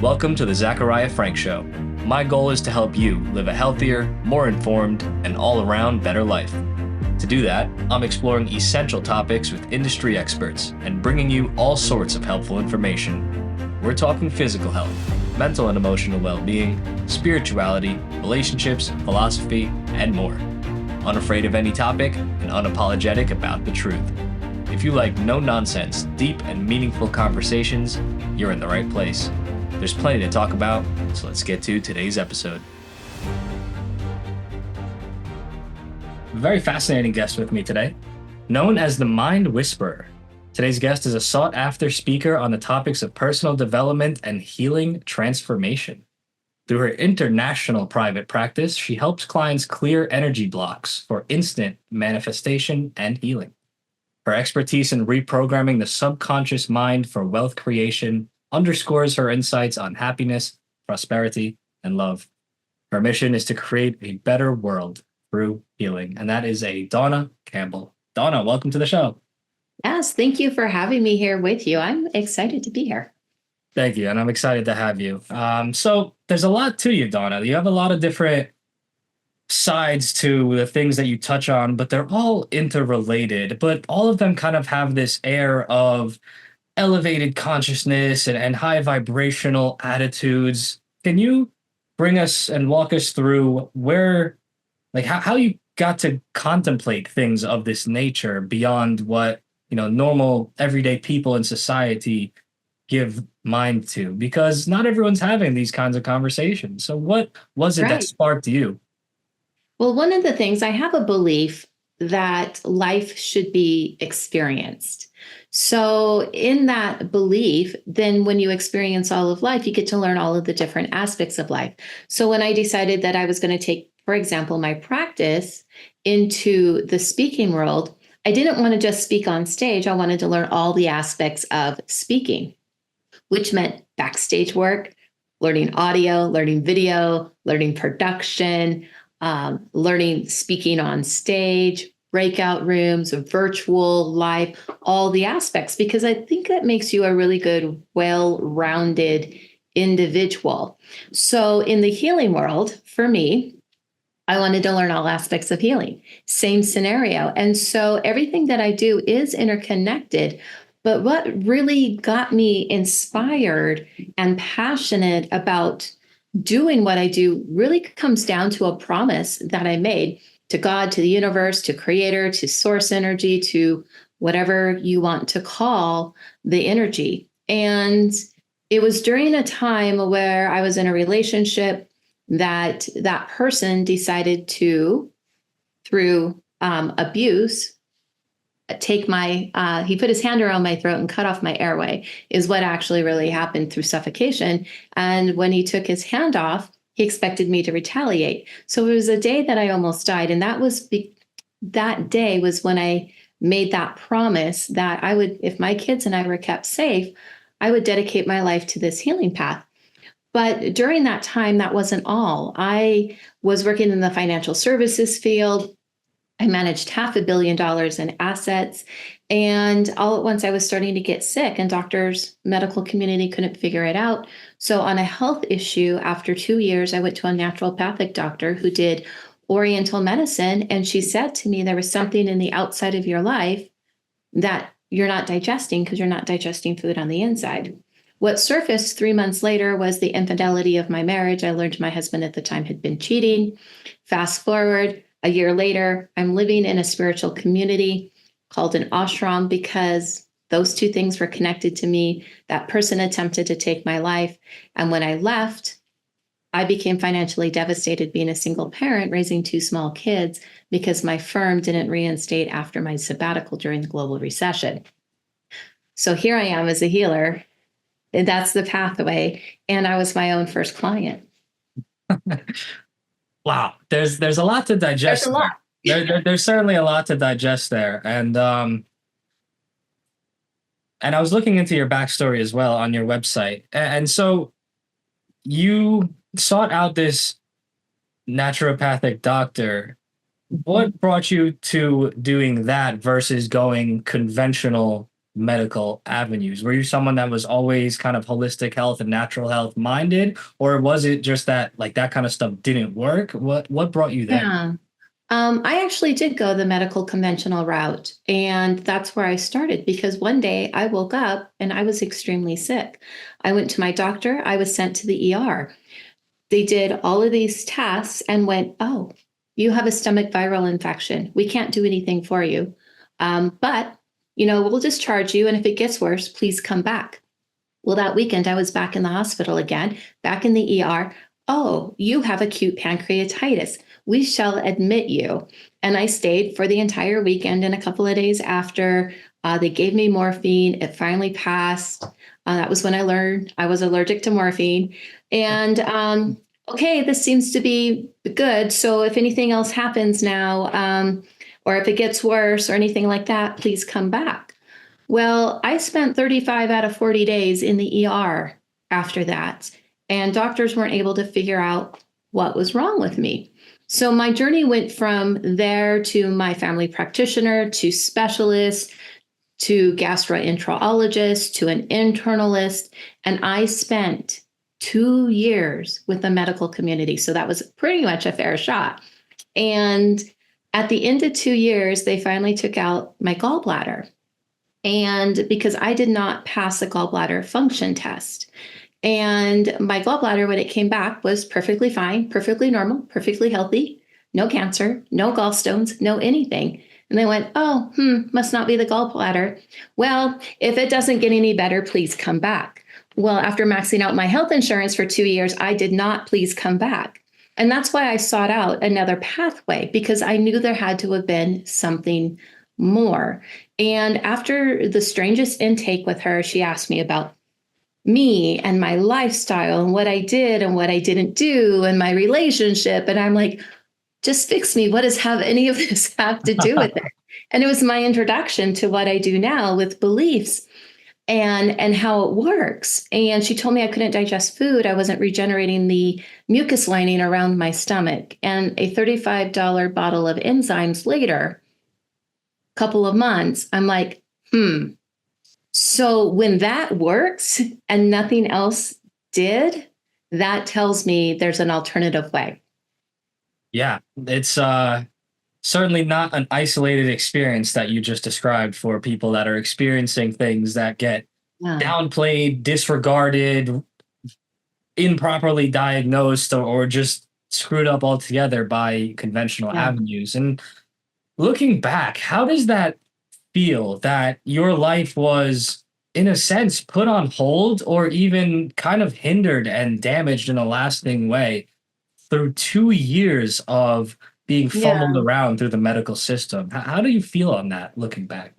Welcome to the Zachariah Frank Show. My goal is to help you live a healthier, more informed, and all-around better life. To do that, I'm exploring essential topics with industry experts and bringing you all sorts of helpful information. We're talking physical health, mental and emotional well-being, spirituality, relationships, philosophy, and more. Unafraid of any topic and unapologetic about the truth. If you like no-nonsense, deep and meaningful conversations, you're in the right place. There's plenty to talk about, so let's get to today's episode. A very fascinating guest with me today, known as the Mind Whisperer. Today's guest is a sought-after speaker on the topics of personal development and healing transformation. Through her international private practice, she helps clients clear energy blocks for instant manifestation and healing. Her expertise in reprogramming the subconscious mind for wealth creation underscores her insights on happiness, prosperity, and love. Her mission is to create a better world through healing, and that is a Dawna Campbell. Dawna, welcome to the show. Yes, thank you for having me here with you. I'm excited to be here. Thank you, and I'm excited to have you. So there's a lot to you, Dawna. You have a lot of different sides to the things that you touch on, but they're all interrelated, but all of them kind of have this air of elevated consciousness and high vibrational attitudes. Can you bring us and walk us through where, like how you got to contemplate things of this nature beyond what, normal everyday people in society give mind to? Because not everyone's having these kinds of conversations. So what was it that sparked you? Well, one of the things, I have a belief that life should be experienced. So in that belief, then when you experience all of life, you get to learn all of the different aspects of life. So when I decided that I was going to take, for example, my practice into the speaking world, I didn't want to just speak on stage. I wanted to learn all the aspects of speaking, which meant backstage work, learning audio, learning video, learning production, learning speaking on stage, breakout rooms, virtual, live, all the aspects, because I think that makes you a really good, well-rounded individual. So in the healing world, for me, I wanted to learn all aspects of healing. Same scenario. And so everything that I do is interconnected. But what really got me inspired and passionate about doing what I do really comes down to a promise that I made to God, to the universe, to creator, to source energy, to whatever you want to call the energy. And it was during a time where I was in a relationship that person decided to, through abuse, he put his hand around my throat and cut off my airway, is what actually really happened through suffocation. And when he took his hand off, he expected me to retaliate. So it was a day that I almost died. And that day was when I made that promise that I would, if my kids and I were kept safe, I would dedicate my life to this healing path. But during that time, that wasn't all. I was working in the financial services field. I managed $500 million in assets. And all at once I was starting to get sick, and doctors, medical community couldn't figure it out. So on a health issue, after 2 years, I went to a naturopathic doctor who did Oriental medicine. And she said to me, there was something in the outside of your life that you're not digesting because you're not digesting food on the inside. What surfaced 3 months later was the infidelity of my marriage. I learned my husband at the time had been cheating. Fast forward, a year later, I'm living in a spiritual community called an ashram because those two things were connected to me. That person attempted to take my life. And when I left, I became financially devastated being a single parent, raising 2 small kids, because my firm didn't reinstate after my sabbatical during the global recession. So here I am as a healer, and that's the pathway. And I was my own first client. Wow, there's a lot to digest. There's a lot. There's certainly a lot to digest there, and I was looking into your backstory as well on your website, and so you sought out this naturopathic doctor. What brought you to doing that versus going conventional medical avenues? Were you someone that was always kind of holistic health and natural health minded, or was it just that like that kind of stuff didn't work? What brought you there? Yeah. I actually did go the medical conventional route, and that's where I started because one day I woke up and I was extremely sick. I went to my doctor, I was sent to the ER. They did all of these tests and went, "Oh, you have a stomach viral infection. We can't do anything for you. But, we'll discharge you. And if it gets worse, please come back." Well, that weekend, I was back in the hospital again, back in the ER. "Oh, you have acute pancreatitis. We shall admit you." And I stayed for the entire weekend and a couple of days after. They gave me morphine. It finally passed. That was when I learned I was allergic to morphine. And okay, this seems to be good. So if anything else happens now, or if it gets worse or anything like that, please come back. Well, I spent 35 out of 40 days in the ER after that, and doctors weren't able to figure out what was wrong with me. So my journey went from there to my family practitioner, to specialist, to gastroenterologist, to an internalist, and I spent 2 years with the medical community. So that was pretty much a fair shot. And at the end of 2 years, they finally took out my gallbladder. And because I did not pass the gallbladder function test. And my gallbladder, when it came back, was perfectly fine, perfectly normal, perfectly healthy, no cancer, no gallstones, no anything. And they went, "Oh, must not be the gallbladder. Well, if it doesn't get any better, please come back." Well, after maxing out my health insurance for 2 years, I did not please come back. And that's why I sought out another pathway, because I knew there had to have been something more. And after the strangest intake with her, she asked me about me and my lifestyle and what I did and what I didn't do and my relationship. And I'm like, "Just fix me. What does have any of this have to do with it?" And it was my introduction to what I do now with beliefs and how it works. And she told me I couldn't digest food. I wasn't regenerating the mucus lining around my stomach. And a $35 bottle of enzymes later, couple of months, I'm like, So when that works and nothing else did, that tells me there's an alternative way. Yeah, it's certainly not an isolated experience that you just described for people that are experiencing things that get Yeah. downplayed, disregarded, improperly diagnosed, or just screwed up altogether by conventional Yeah. avenues. And looking back, how does that feel that your life was, in a sense, put on hold or even kind of hindered and damaged in a lasting way through 2 years of being fumbled Yeah. around through the medical system? How do you feel on that looking back?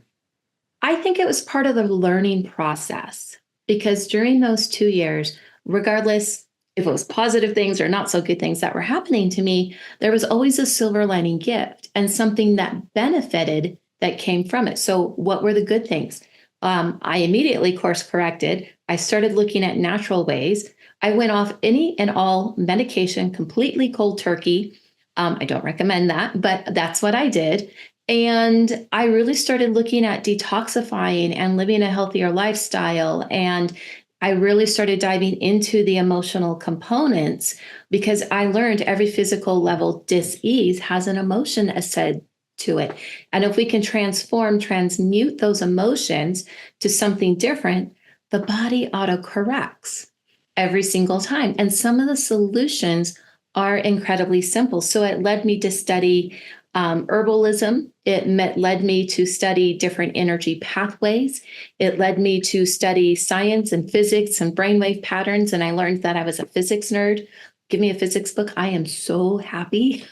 I think it was part of the learning process because during those 2 years, regardless if it was positive things or not so good things that were happening to me, there was always a silver lining gift and something that benefited that came from it. So, what were the good things? I immediately course corrected. I started looking at natural ways. I went off any and all medication completely cold turkey. I don't recommend that, but that's what I did. And I really started looking at detoxifying and living a healthier lifestyle. And I really started diving into the emotional components because I learned every physical level dis-ease has an emotion said to it. And if we can transmute those emotions to something different, the body auto corrects every single time. And some of the solutions are incredibly simple. So it led me to study herbalism. Led me to study different energy pathways. It led me to study science and physics and brainwave patterns. And I learned that I was a physics nerd. Give me a physics book. I am so happy.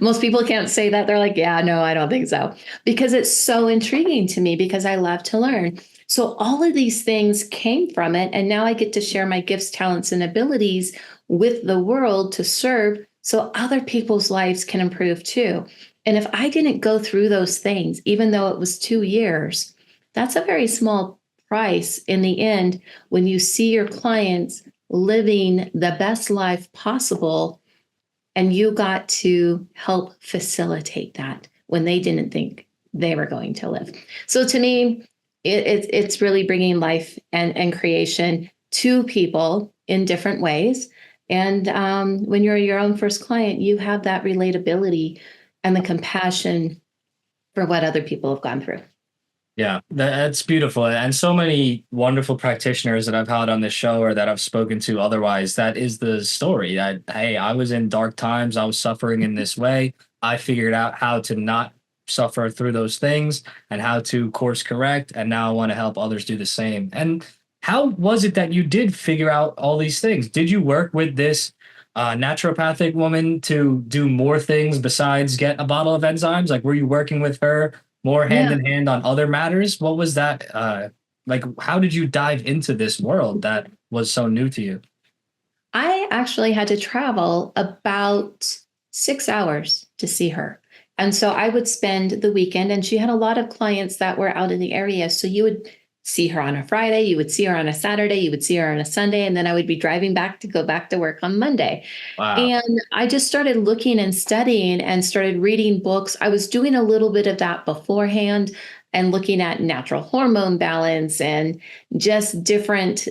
Most people can't say that. They're like, "Yeah, no, I don't think so." Because it's so intriguing to me because I love to learn. So all of these things came from it. And now I get to share my gifts, talents, and abilities with the world to serve so other people's lives can improve too. And if I didn't go through those things, even though it was 2 years, that's a very small price in the end when you see your clients living the best life possible and you got to help facilitate that when they didn't think they were going to live. So to me, it's really bringing life and creation to people in different ways. And when you're your own first client, you have that relatability and the compassion for what other people have gone through. Yeah, that's beautiful. And so many wonderful practitioners that I've had on this show or that I've spoken to otherwise, that is the story that, hey, I was in dark times. I was suffering in this way. I figured out how to not suffer through those things and how to course correct. And now I want to help others do the same. And how was it that you did figure out all these things? Did you work with this naturopathic woman to do more things besides get a bottle of enzymes? Like, were you working with her more hand Yeah. in hand on other matters? What was that like? How did you dive into this world that was so new to you? I actually had to travel about 6 hours to see her. And so I would spend the weekend, and she had a lot of clients that were out in the area. So you would see her on a Friday, you would see her on a Saturday, you would see her on a Sunday, and then I would be driving back to go back to work on Monday. Wow. And I just started looking and studying and started reading books. I was doing a little bit of that beforehand and looking at natural hormone balance and just different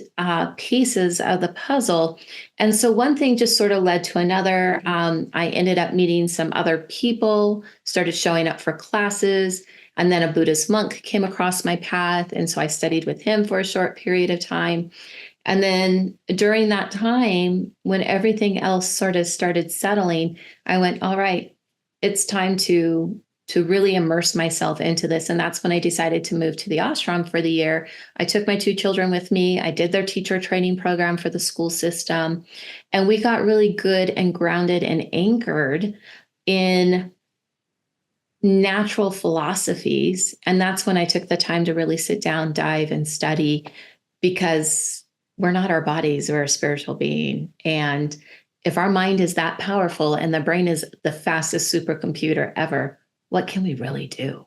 pieces of the puzzle. And so one thing just sort of led to another. I ended up meeting some other people, started showing up for classes. And then a Buddhist monk came across my path. And so I studied with him for a short period of time. And then during that time, when everything else sort of started settling, I went, all right, it's time to really immerse myself into this. And that's when I decided to move to the ashram for the year. I took my two children with me. I did their teacher training program for the school system. And we got really good and grounded and anchored in natural philosophies. And that's when I took the time to really sit down, dive, and study, because we're not our bodies, we're a spiritual being. And if our mind is that powerful and the brain is the fastest supercomputer ever, what can we really do?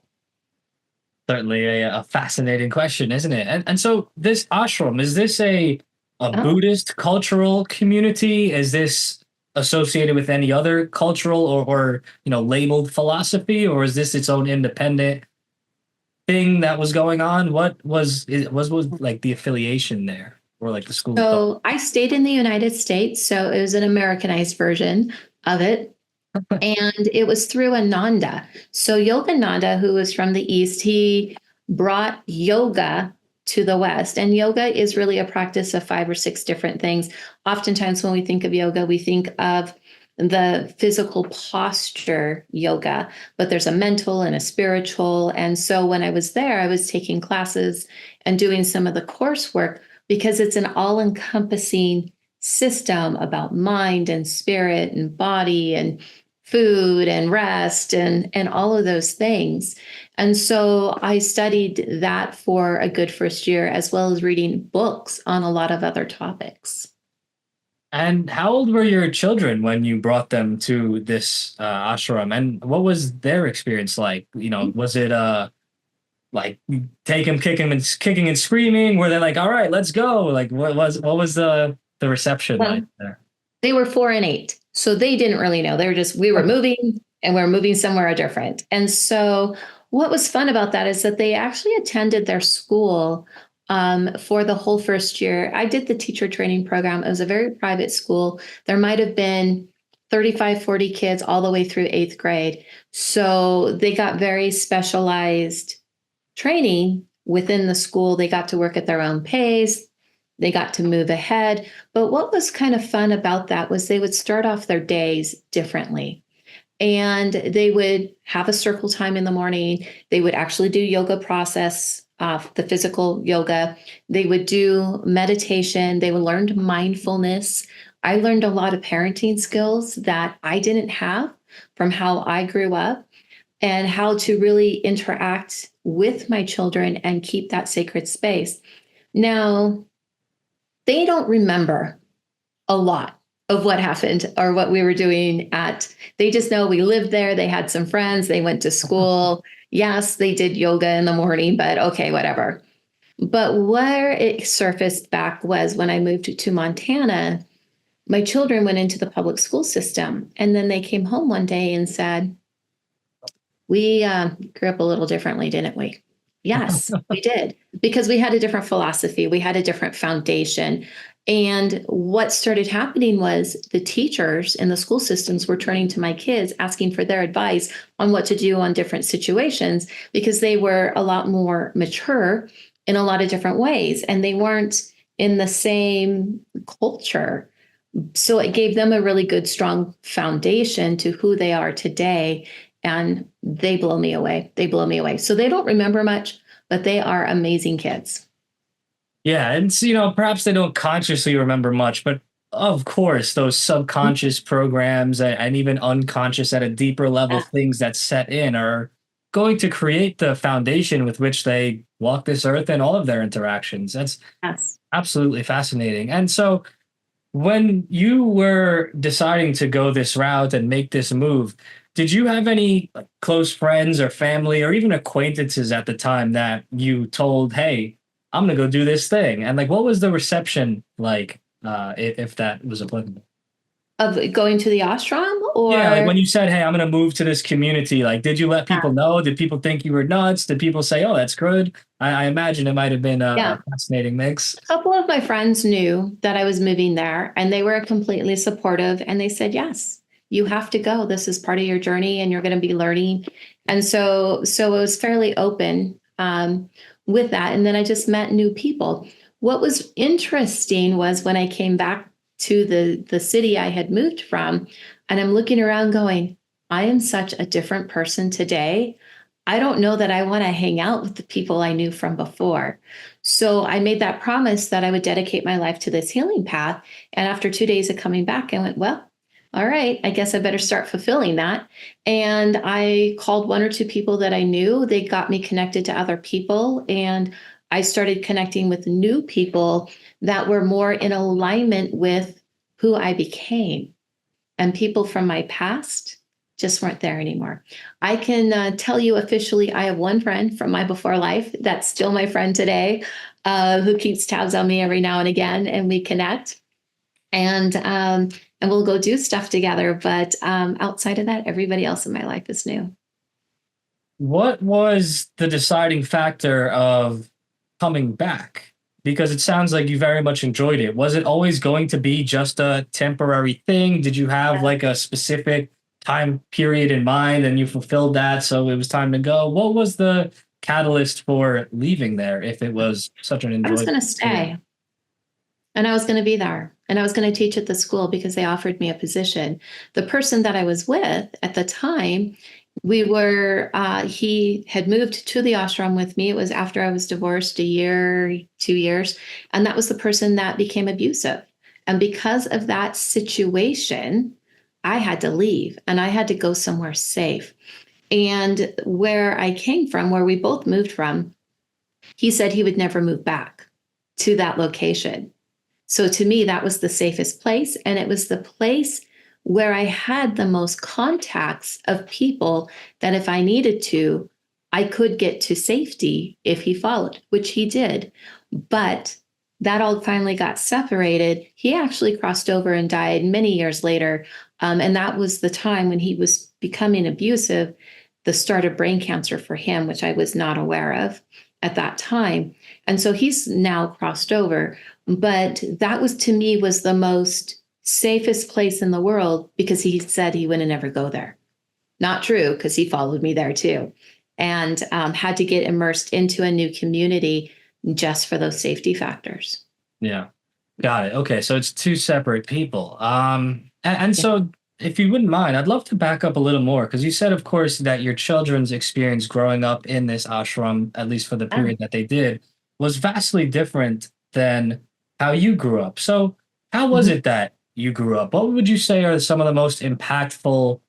Certainly a fascinating question, isn't it? And so this ashram, is this a Oh, Buddhist cultural community? Is this associated with any other cultural or labeled philosophy, or is this its own independent thing that was going on? What was like the affiliation there, or like the school of thought? so I stayed in the United States, so it was an Americanized version of it. And it was through Ananda. So Yogananda, who was from the East, he brought yoga to the West. And yoga is really a practice of 5 or 6 different things. Oftentimes, when we think of yoga, we think of the physical posture yoga, but there's a mental and a spiritual. And so when I was there, I was taking classes and doing some of the coursework because it's an all encompassing system about mind and spirit and body and food and rest and all of those things. And so I studied that for a good first year, as well as reading books on a lot of other topics. And how old were your children when you brought them to this ashram? And what was their experience like? Was it like take them kicking and screaming? Were they like, all right, let's go? Like what was the reception like Well, there? they were 4 and 8, so they didn't really know. They were just, we were moving and we are moving somewhere different. And so what was fun about that is that they actually attended their school for the whole first year. I did the teacher training program. It was a very private school. There might have been 35, 40 kids all the way through 8th grade. So they got very specialized training within the school. They got to work at their own pace. They got to move ahead. But what was kind of fun about that was they would start off their days differently. And they would have a circle time in the morning. They would actually do yoga process, the physical yoga. They would do meditation. They would learn mindfulness. I learned a lot of parenting skills that I didn't have from how I grew up, and how to really interact with my children and keep that sacred space. Now, they don't remember a lot of what happened or what we were doing they just know we lived there. They had some friends. They went to school. Yes, they did yoga in the morning, but okay, whatever. But where it surfaced back was when I moved to Montana, my children went into the public school system. And then they came home one day and said, we grew up a little differently, didn't we? Yes, we did, because we had a different philosophy, we had a different foundation. And what started happening was the teachers in the school systems were turning to my kids, asking for their advice on what to do on different situations, because they were a lot more mature in a lot of different ways and they weren't in the same culture. So it gave them a really good, strong foundation to who they are today. And they blow me away. They blow me away. So they don't remember much, but they are amazing kids. Yeah, and perhaps they don't consciously remember much, but of course, those subconscious programs and even unconscious at a deeper level Yeah. things that set in are going to create the foundation with which they walk this earth and all of their interactions. That's Yes. absolutely fascinating. And so, when you were deciding to go this route and make this move, did you have any close friends or family or even acquaintances at the time that you told, "Hey, I'm gonna go do this thing"? And like, what was the reception like, if that was applicable? Of going to the ashram Yeah, like or when you said, "Hey, I'm gonna move to this community," like, did you let yeah. people know? Did people think you were nuts? Did people say, "Oh, that's good"? I imagine it might have been Yeah. a fascinating mix. A couple of my friends knew that I was moving there and they were completely supportive and they said, yes, you have to go. This is part of your journey and you're going to be learning. And so it was fairly open with that. And then I just met new people. What was interesting was when I came back to the city I had moved from, and I'm looking around going, I am such a different person today. I don't know that I want to hang out with the people I knew from before. So I made that promise that I would dedicate my life to this healing path. And after 2 days of coming back, I went, well, all right, I guess I better start fulfilling that. And I called one or two people that I knew. They got me connected to other people. And I started connecting with new people that were more in alignment with who I became. And people from my past just weren't there anymore. I can tell you officially, I have one friend from my before life that's still my friend today, who keeps tabs on me every now and again, and we connect, and we'll go do stuff together. But outside of that, everybody else in my life is new. What was the deciding factor of coming back? Because it sounds like you very much enjoyed it. Was it always going to be just a temporary thing? Did you have Yeah. like a specific time period in mind and you fulfilled that, so it was time to go? What was the catalyst for leaving there if it was such an I was enjoyable going to experience? stay. And I was going to be there and I was going to teach at the school because they offered me a position. The person that I was with at the time, he had moved to the ashram with me. It was after I was divorced a year, 2 years. And that was the person that became abusive. And because of that situation, I had to leave and I had to go somewhere safe. And where I came from, where we both moved from, he said he would never move back to that location. So to me, that was the safest place. And it was the place where I had the most contacts of people that if I needed to, I could get to safety if he followed, which he did. But that all finally got separated. He actually crossed over and died many years later. And that was the time when he was becoming abusive, the start of brain cancer for him, which I was not aware of at that time. And so he's now crossed over. But that was to me was the most safest place in the world because he said he wouldn't ever go there. Not true, because he followed me there too, and had to get immersed into a new community just for those safety factors. Yeah. Got it. Okay, so it's two separate people. And Yeah. so if you wouldn't mind, I'd love to back up a little more because you said, of course, that your children's experience growing up in this ashram, at least for the Yeah. period that they did, was vastly different than how you grew up. So how was Mhm. it that you grew up? What would you say are some of the most impactful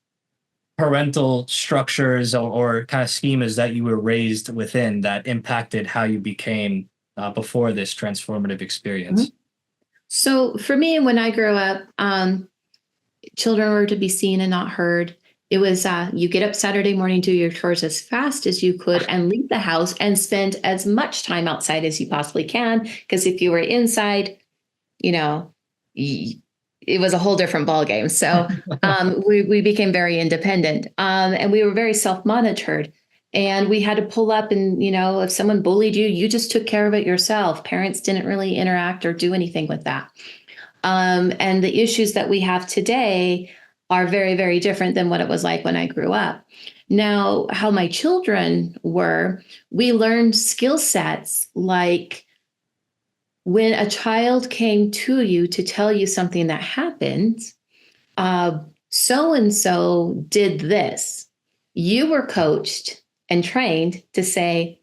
parental structures or kind of schemas that you were raised within that impacted how you became before this transformative experience? Mhm. So for me, when I grew up, children were to be seen and not heard. It was you get up Saturday morning, do your chores as fast as you could, and leave the house and spend as much time outside as you possibly can. Because if you were inside, you know, it was a whole different ballgame. So we became very independent, and we were very self monitored. And we had to pull up and, if someone bullied you, you just took care of it yourself. Parents didn't really interact or do anything with that. And the issues that we have today are very, very different than what it was like when I grew up. Now, how my children were, we learned skill sets like when a child came to you to tell you something that happened, so and so did this. You were coached and trained to say,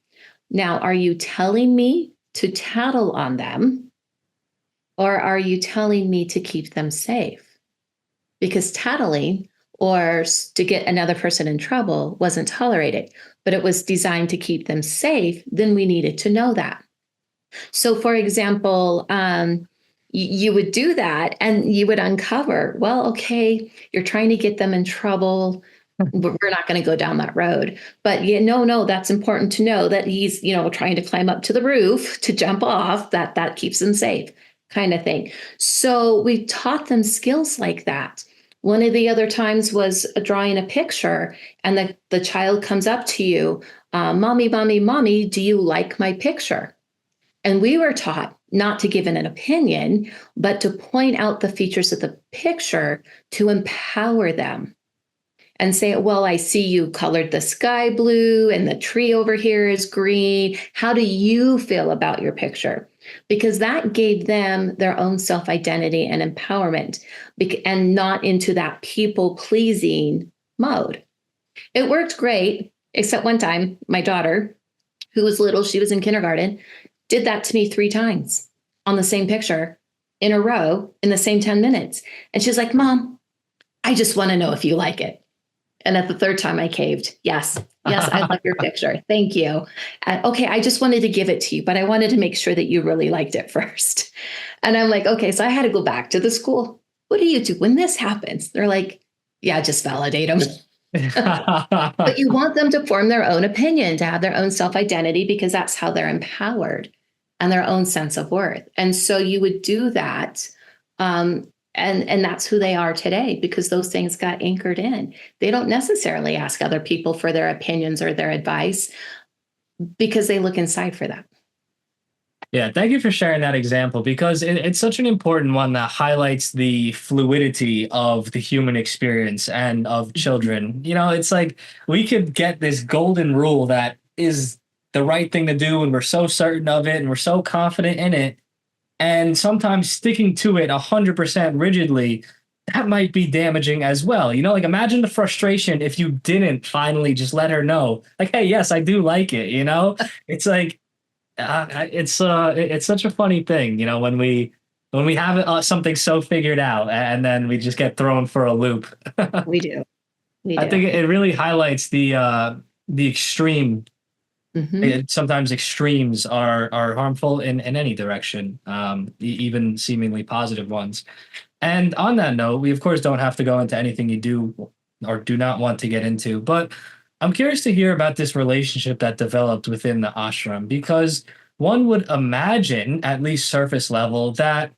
now, are you telling me to tattle on them? Or are you telling me to keep them safe? Because tattling or to get another person in trouble wasn't tolerated, but it was designed to keep them safe. Then we needed to know that. So, for example, you would do that and you would uncover, well, okay, you're trying to get them in trouble. We're not going to go down that road. But no, that's important to know that he's, trying to climb up to the roof to jump off, that keeps him safe, kind of thing. So we taught them skills like that. One of the other times was drawing a picture, and the child comes up to you, mommy, mommy, mommy, do you like my picture? And we were taught not to give an opinion, but to point out the features of the picture to empower them and say, well, I see you colored the sky blue and the tree over here is green. How do you feel about your picture? Because that gave them their own self-identity and empowerment, and not into that people-pleasing mode. It worked great, except one time, my daughter, who was little, she was in kindergarten, did that to me 3 times on the same picture in a row in the same 10 minutes. And she's like, Mom, I just want to know if you like it. And at the 3rd time I caved. Yes, I love your picture. Thank you. Okay, I just wanted to give it to you, but I wanted to make sure that you really liked it first. And I'm like, okay, so I had to go back to the school. What do you do when this happens? They're like, yeah, just validate them. But you want them to form their own opinion, to have their own self-identity, because that's how they're empowered and their own sense of worth. And so you would do that. And that's who they are today, because those things got anchored in. They don't necessarily ask other people for their opinions or their advice because they look inside for that. Yeah, thank you for sharing that example, because it's such an important one that highlights the fluidity of the human experience and of children. It's like we could get this golden rule that is the right thing to do, and we're so certain of it and we're so confident in it. And sometimes sticking to it 100% rigidly, that might be damaging as well. Like imagine the frustration if you didn't finally just let her know, like, hey, yes, I do like it. It's like, it's such a funny thing, when we have something so figured out and then we just get thrown for a loop. We do. I think it really highlights the extreme. Sometimes extremes are harmful in any direction, even seemingly positive ones. And on that note, we of course don't have to go into anything you do or do not want to get into, but I'm curious to hear about this relationship that developed within the ashram, because one would imagine, at least surface level, that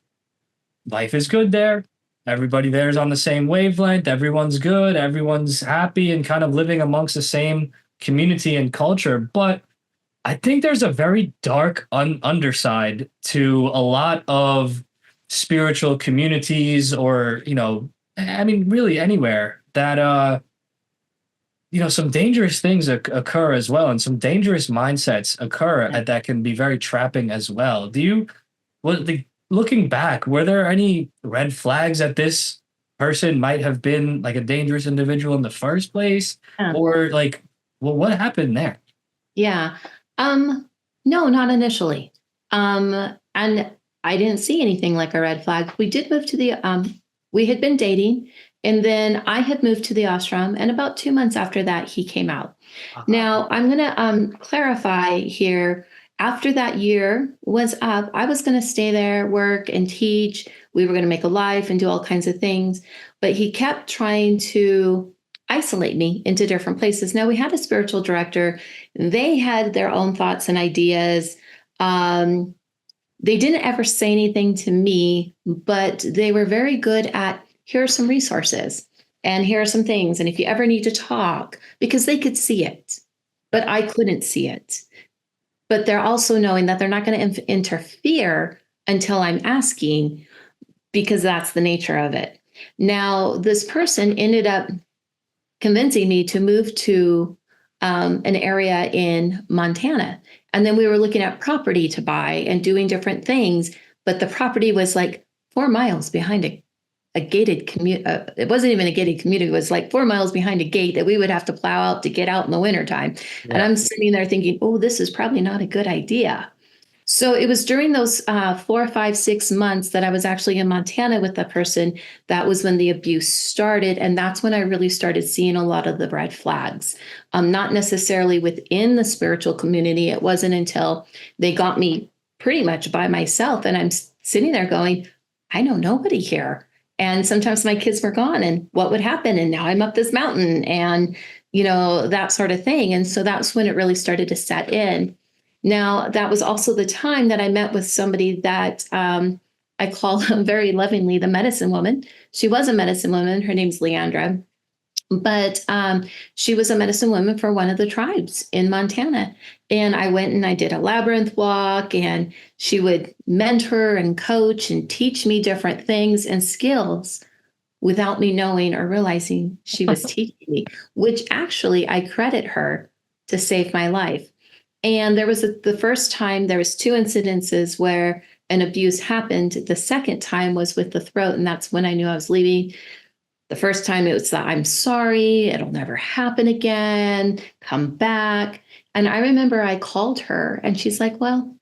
life is good there. Everybody there is on the same wavelength. Everyone's good. Everyone's happy and kind of living amongst the same community and culture. But I think there's a very dark underside to a lot of spiritual communities, or, really anywhere that, some dangerous things occur as well. And some dangerous mindsets occur that can be very trapping as well. Looking back, were there any red flags that this person might have been like a dangerous individual in the first place? Or what happened there? Yeah. No, not initially. And I didn't see anything like a red flag. We did move to we had been dating, and then I had moved to the ashram, and about 2 months after that, he came out. Now, I'm going to clarify here. After that year was up, I was going to stay there, work and teach. We were going to make a life and do all kinds of things. But he kept trying to isolate me into different places. Now, we had a spiritual director. They had their own thoughts and ideas. They didn't ever say anything to me, but they were very good at, here are some resources and here are some things. And if you ever need to talk, because they could see it. but I couldn't see it. But they're also knowing that they're not going to interfere until I'm asking, because that's the nature of it. Now, this person ended up convincing me to move to an area in Montana. And then we were looking at property to buy and doing different things. But the property was like 4 miles behind a gated commute. It wasn't even a gated community. It was like 4 miles behind a gate that we would have to plow out to get out in the wintertime. And Yeah. I'm sitting there thinking, oh, this is probably not a good idea. So it was during those 4, 5, 6 months that I was actually in Montana with the person. That was when the abuse started. And that's when I really started seeing a lot of the red flags. Not necessarily within the spiritual community. It wasn't until they got me pretty much by myself. And I'm sitting there going, I know nobody here. And sometimes my kids were gone, and what would happen? And now I'm up this mountain, and, that sort of thing. And so that's when it really started to set in. Now, that was also the time that I met with somebody that I call very lovingly the medicine woman. She was a medicine woman. Her name's Leandra. But she was a medicine woman for one of the tribes in Montana. And I went and I did a labyrinth walk, and she would mentor and coach and teach me different things and skills without me knowing or realizing she was teaching me, which actually I credit her to save my life. And there was the first time, there was 2 incidences where an abuse happened. The second time was with the throat, and that's when I knew I was leaving. The first time it was that, I'm sorry, it'll never happen again, come back. And I remember I called her and she's like, well,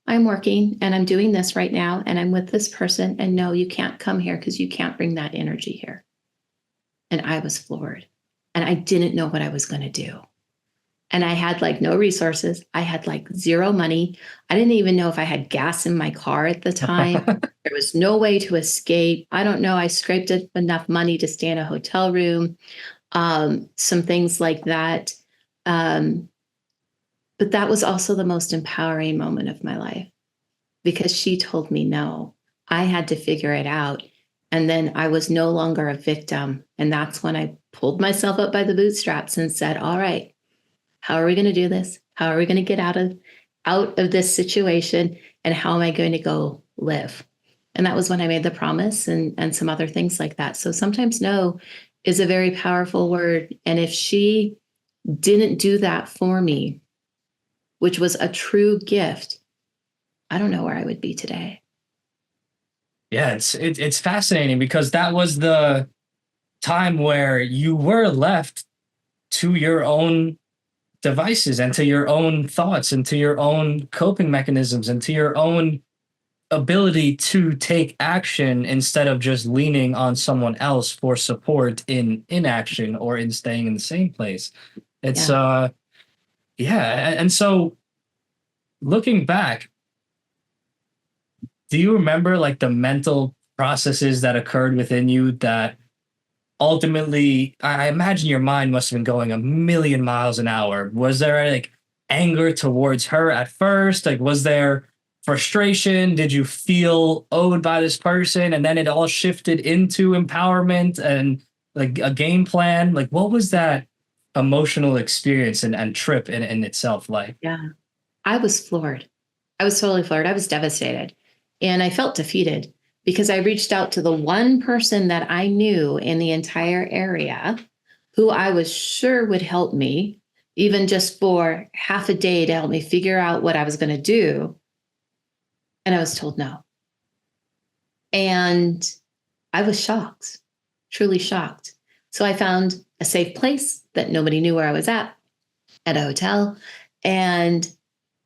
I'm working and I'm doing this right now and I'm with this person. And no, you can't come here because you can't bring that energy here. And I was floored and I didn't know what I was going to do. And I had like no resources. I had like zero money. I didn't even know if I had gas in my car at the time. There was no way to escape. I don't know. I scraped up enough money to stay in a hotel room, some things like that. But that was also the most empowering moment of my life because she told me no. I had to figure it out. And then I was no longer a victim. And that's when I pulled myself up by the bootstraps and said, all right, how are we going to do this? How are we going to get out of this situation? And how am I going to go live? And that was when I made the promise and some other things like that. So sometimes no is a very powerful word. And if she didn't do that for me, which was a true gift, I don't know where I would be today. Yeah, it's fascinating because that was the time where you were left to your own devices and to your own thoughts and to your own coping mechanisms and to your own ability to take action instead of just leaning on someone else for support in inaction or in staying in the same place. It's Yeah. yeah, and so looking back, do you remember like the mental processes that occurred within you that ultimately, I imagine your mind must have been going a million miles an hour. Was there like anger towards her at first? Like, was there frustration? Did you feel owed by this person? And then it all shifted into empowerment and like a game plan? Like, what was that emotional experience and trip in itself like? Yeah. I was floored. I was totally floored. I was devastated. And I felt defeated because I reached out to the one person that I knew in the entire area who I was sure would help me, even just for half a day to help me figure out what I was going to do. And I was told no. And I was shocked, truly shocked. So I found a safe place that nobody knew where I was at a hotel, and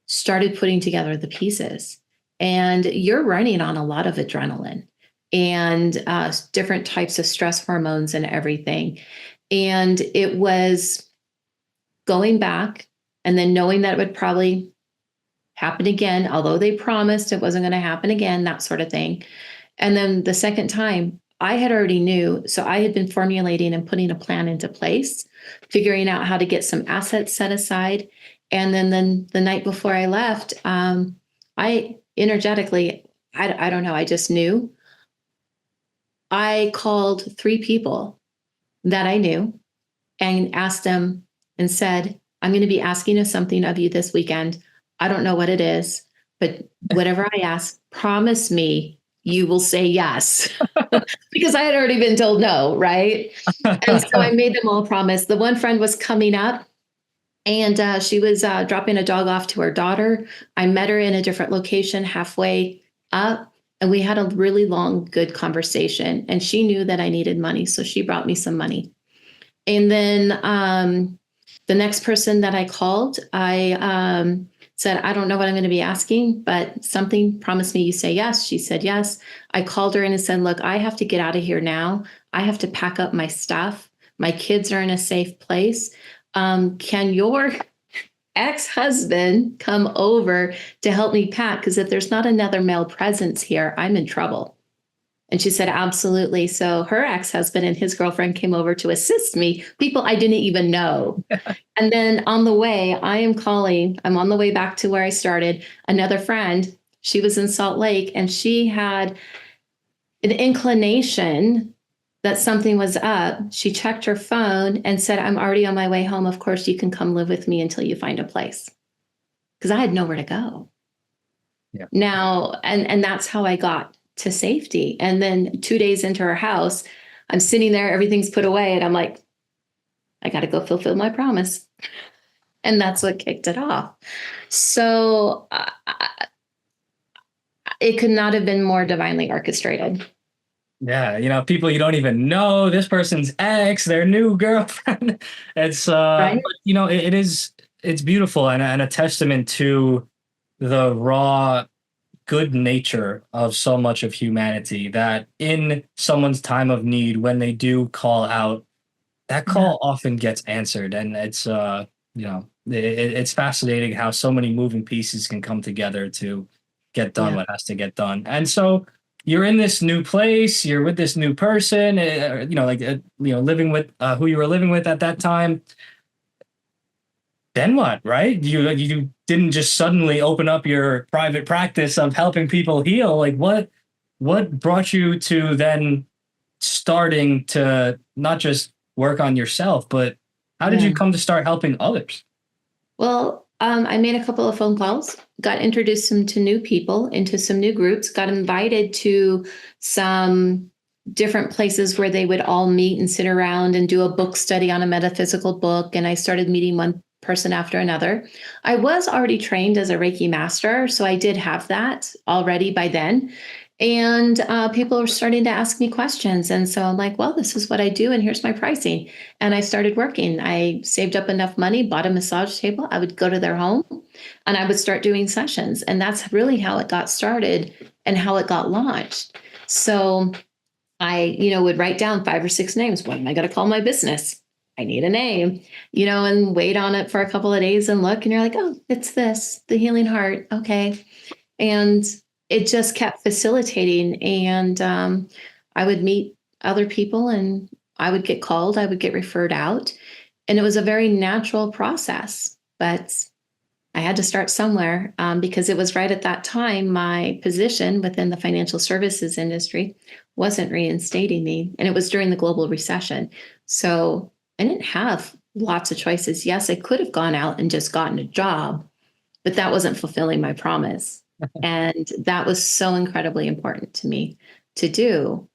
started putting together the pieces. And you're running on a lot of adrenaline and different types of stress hormones and everything. And it was going back and then knowing that it would probably happen again, although they promised it wasn't going to happen again, that sort of thing. And then the second time, I had already knew. So I had been formulating and putting a plan into place, figuring out how to get some assets set aside. And then the night before I left, I energetically, I don't know, I just knew. I called 3 people that I knew and asked them and said, I'm going to be asking of something of you this weekend. I don't know what it is, but whatever I ask, promise me you will say yes. Because I had already been told no, right? And so I made them all promise. The one friend was coming up and she was dropping a dog off to her daughter. I met her in a different location halfway up, and we had a really long, good conversation. And she knew that I needed money, so she brought me some money. And then the next person that I called, I said, I don't know what I'm going to be asking, but something, promised me you say yes. She said yes. I called her in and said, look, I have to get out of here now. I have to pack up my stuff. My kids are in a safe place. Can your ex-husband come over to help me pack? Because if there's not another male presence here, I'm in trouble. And she said, absolutely. So her ex-husband and his girlfriend came over to assist me, people I didn't even know. And then on the way, I'm on the way back to where I started. Another friend, she was in Salt Lake, and she had an inclination that something was up. She checked her phone and said, I'm already on my way home. Of course, you can come live with me until you find a place. Because I had nowhere to go. Yeah. Now, and that's how I got to safety. And then 2 days into her house, I'm sitting there, everything's put away, and I'm like, I got to go fulfill my promise. And that's what kicked it off. So it could not have been more divinely orchestrated. Yeah, people you don't even know, this person's ex, their new girlfriend. It's Right? but, it's beautiful and a testament to the raw good nature of so much of humanity, that in someone's time of need, when they do call out, that Yeah. call often gets answered. And it's fascinating how so many moving pieces can come together to get done Yeah. what has to get done. And so you're in this new place, you're with this new person, living with who you were living with at that time. Then what, right? You didn't just suddenly open up your private practice of helping people heal. Like what brought you to then starting to not just work on yourself, but how did you Yeah. come to start helping others? Well, I made a couple of phone calls, got introduced to new people, into some new groups, got invited to some different places where they would all meet and sit around and do a book study on a metaphysical book. And I started meeting one person after another. I was already trained as a Reiki master, so I did have that already by then. And people were starting to ask me questions. And so I'm like, well, this is what I do, and here's my pricing. And I started working. I saved up enough money, bought a massage table. I would go to their home and I would start doing sessions. And that's really how it got started and how it got launched. So I, would write down 5 or 6 names. What am I going to call my business? I need a name, and wait on it for a couple of days and look, and you're like, oh, it's this, the Healing Heart. Okay. And it just kept facilitating. And I would meet other people, and I would get called, I would get referred out. And it was a very natural process, but I had to start somewhere, because it was right at that time my position within the financial services industry wasn't reinstating me. And it was during the global recession. So I didn't have lots of choices. Yes, I could have gone out and just gotten a job, but that wasn't fulfilling my promise. And that was so incredibly important to me to do,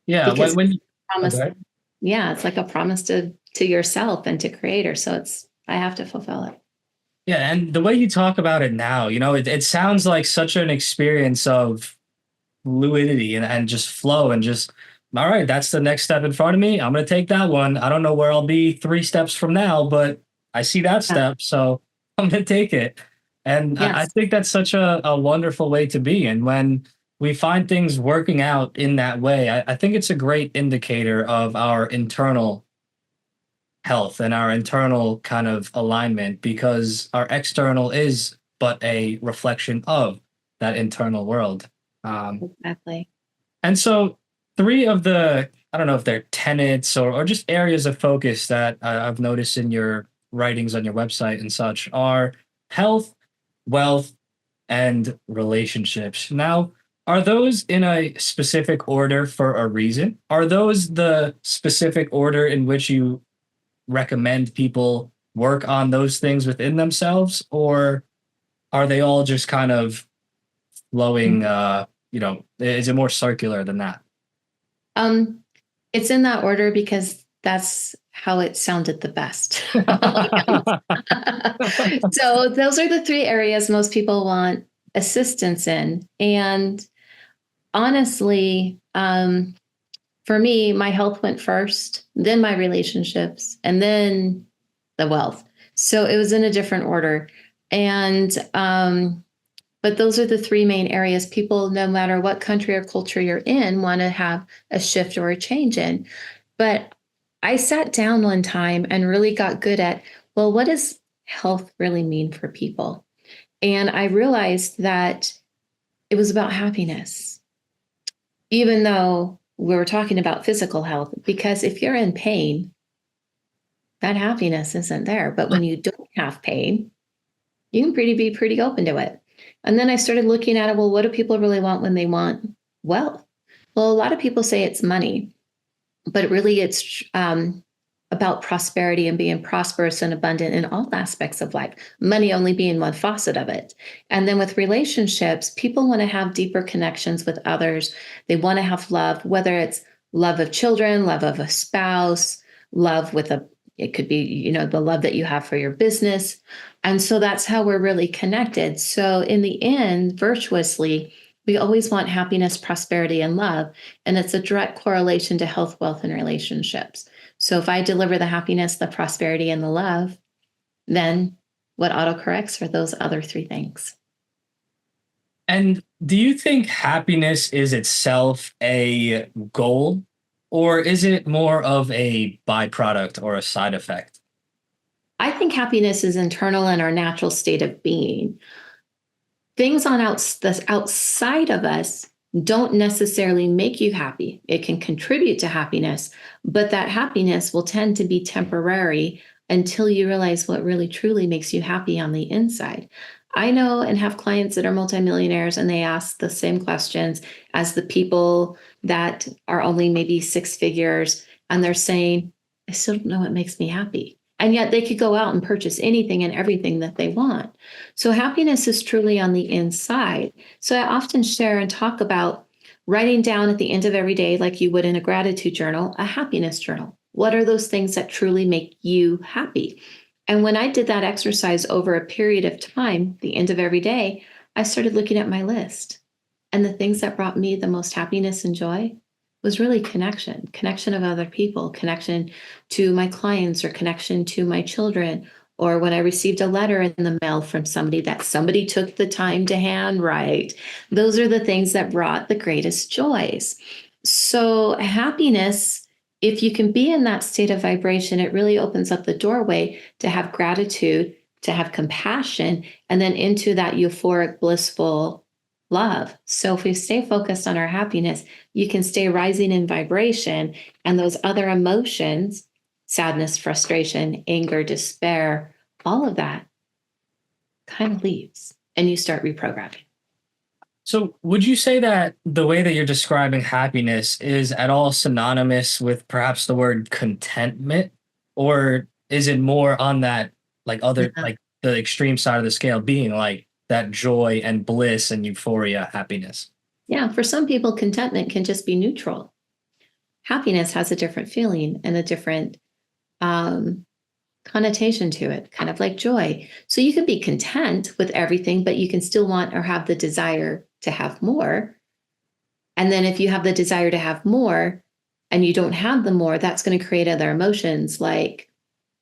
Yeah, because when promise, okay. yeah, it's like a promise to yourself and to creator. So I have to fulfill it. Yeah, and the way you talk about it now, it sounds like such an experience of fluidity and just flow and just, all right, that's the next step in front of me. I'm going to take that one. I don't know where I'll be 3 steps from now, but I see that Yeah. step, so I'm going to take it. And I Yes. think that's such a wonderful way to be. And when we find things working out in that way, I think it's a great indicator of our internal health and our internal kind of alignment, because our external is but a reflection of that internal world. Exactly. And so, three of the, I don't know if they're tenets or just areas of focus that I've noticed in your writings on your website and such are health, wealth, and relationships. Now, are those in a specific order for a reason? Are those the specific order in which you recommend people work on those things within themselves, or are they all just kind of flowing, is it more circular than that? Um, it's in that order because that's how it sounded the best. So those are the three areas most people want assistance in. And honestly, for me, my health went first, then my relationships, and then the wealth. So it was in a different order. And but those are the three main areas people, no matter what country or culture you're in, want to have a shift or a change in. But I sat down one time and really got good at, well, what does health really mean for people? And I realized that it was about happiness, even though we were talking about physical health, because if you're in pain, that happiness isn't there. But when you don't have pain, you can be pretty open to it. And then I started looking at it. Well, what do people really want when they want wealth? Well, a lot of people say it's money, but really it's about prosperity and being prosperous and abundant in all aspects of life, money only being one facet of it. And then with relationships, people want to have deeper connections with others. They want to have love, whether it's love of children, love of a spouse, love with it could be, the love that you have for your business. And so that's how we're really connected. So in the end, virtuously, we always want happiness, prosperity, and love. And it's a direct correlation to health, wealth, and relationships. So if I deliver the happiness, the prosperity, and the love, then what autocorrects are those other three things. And do you think happiness is itself a goal, or is it more of a byproduct or a side effect? I think happiness is internal and our natural state of being. Things that's outside of us don't necessarily make you happy. It can contribute to happiness, but that happiness will tend to be temporary until you realize what really truly makes you happy on the inside. I know and have clients that are multimillionaires, and they ask the same questions as the people that are only maybe six figures, and they're saying, I still don't know what makes me happy. And yet they could go out and purchase anything and everything that they want. So happiness is truly on the inside. So I often share and talk about writing down at the end of every day, like you would in a gratitude journal, a happiness journal. What are those things that truly make you happy? And when I did that exercise over a period of time, the end of every day, I started looking at my list. And the things that brought me the most happiness and joy was really connection of other people, connection to my clients, or connection to my children, or when I received a letter in the mail from somebody that somebody took the time to handwrite. Those are the things that brought the greatest joys. So happiness, if you can be in that state of vibration, it really opens up the doorway to have gratitude, to have compassion, and then into that euphoric, blissful love. So if we stay focused on our happiness, you can stay rising in vibration, and those other emotions, sadness, frustration, anger, despair, all of that kind of leaves, and you start reprogramming. So, would you say that the way that you're describing happiness is at all synonymous with perhaps the word contentment, or is it more on that Yeah. like the extreme side of the scale, being like that joy and bliss and euphoria, happiness? Yeah, for some people, contentment can just be neutral. Happiness has a different feeling and a different um, connotation to it, kind of like joy. So you can be content with everything, but you can still want or have the desire to have more. And then if you have the desire to have more and you don't have the more, that's going to create other emotions like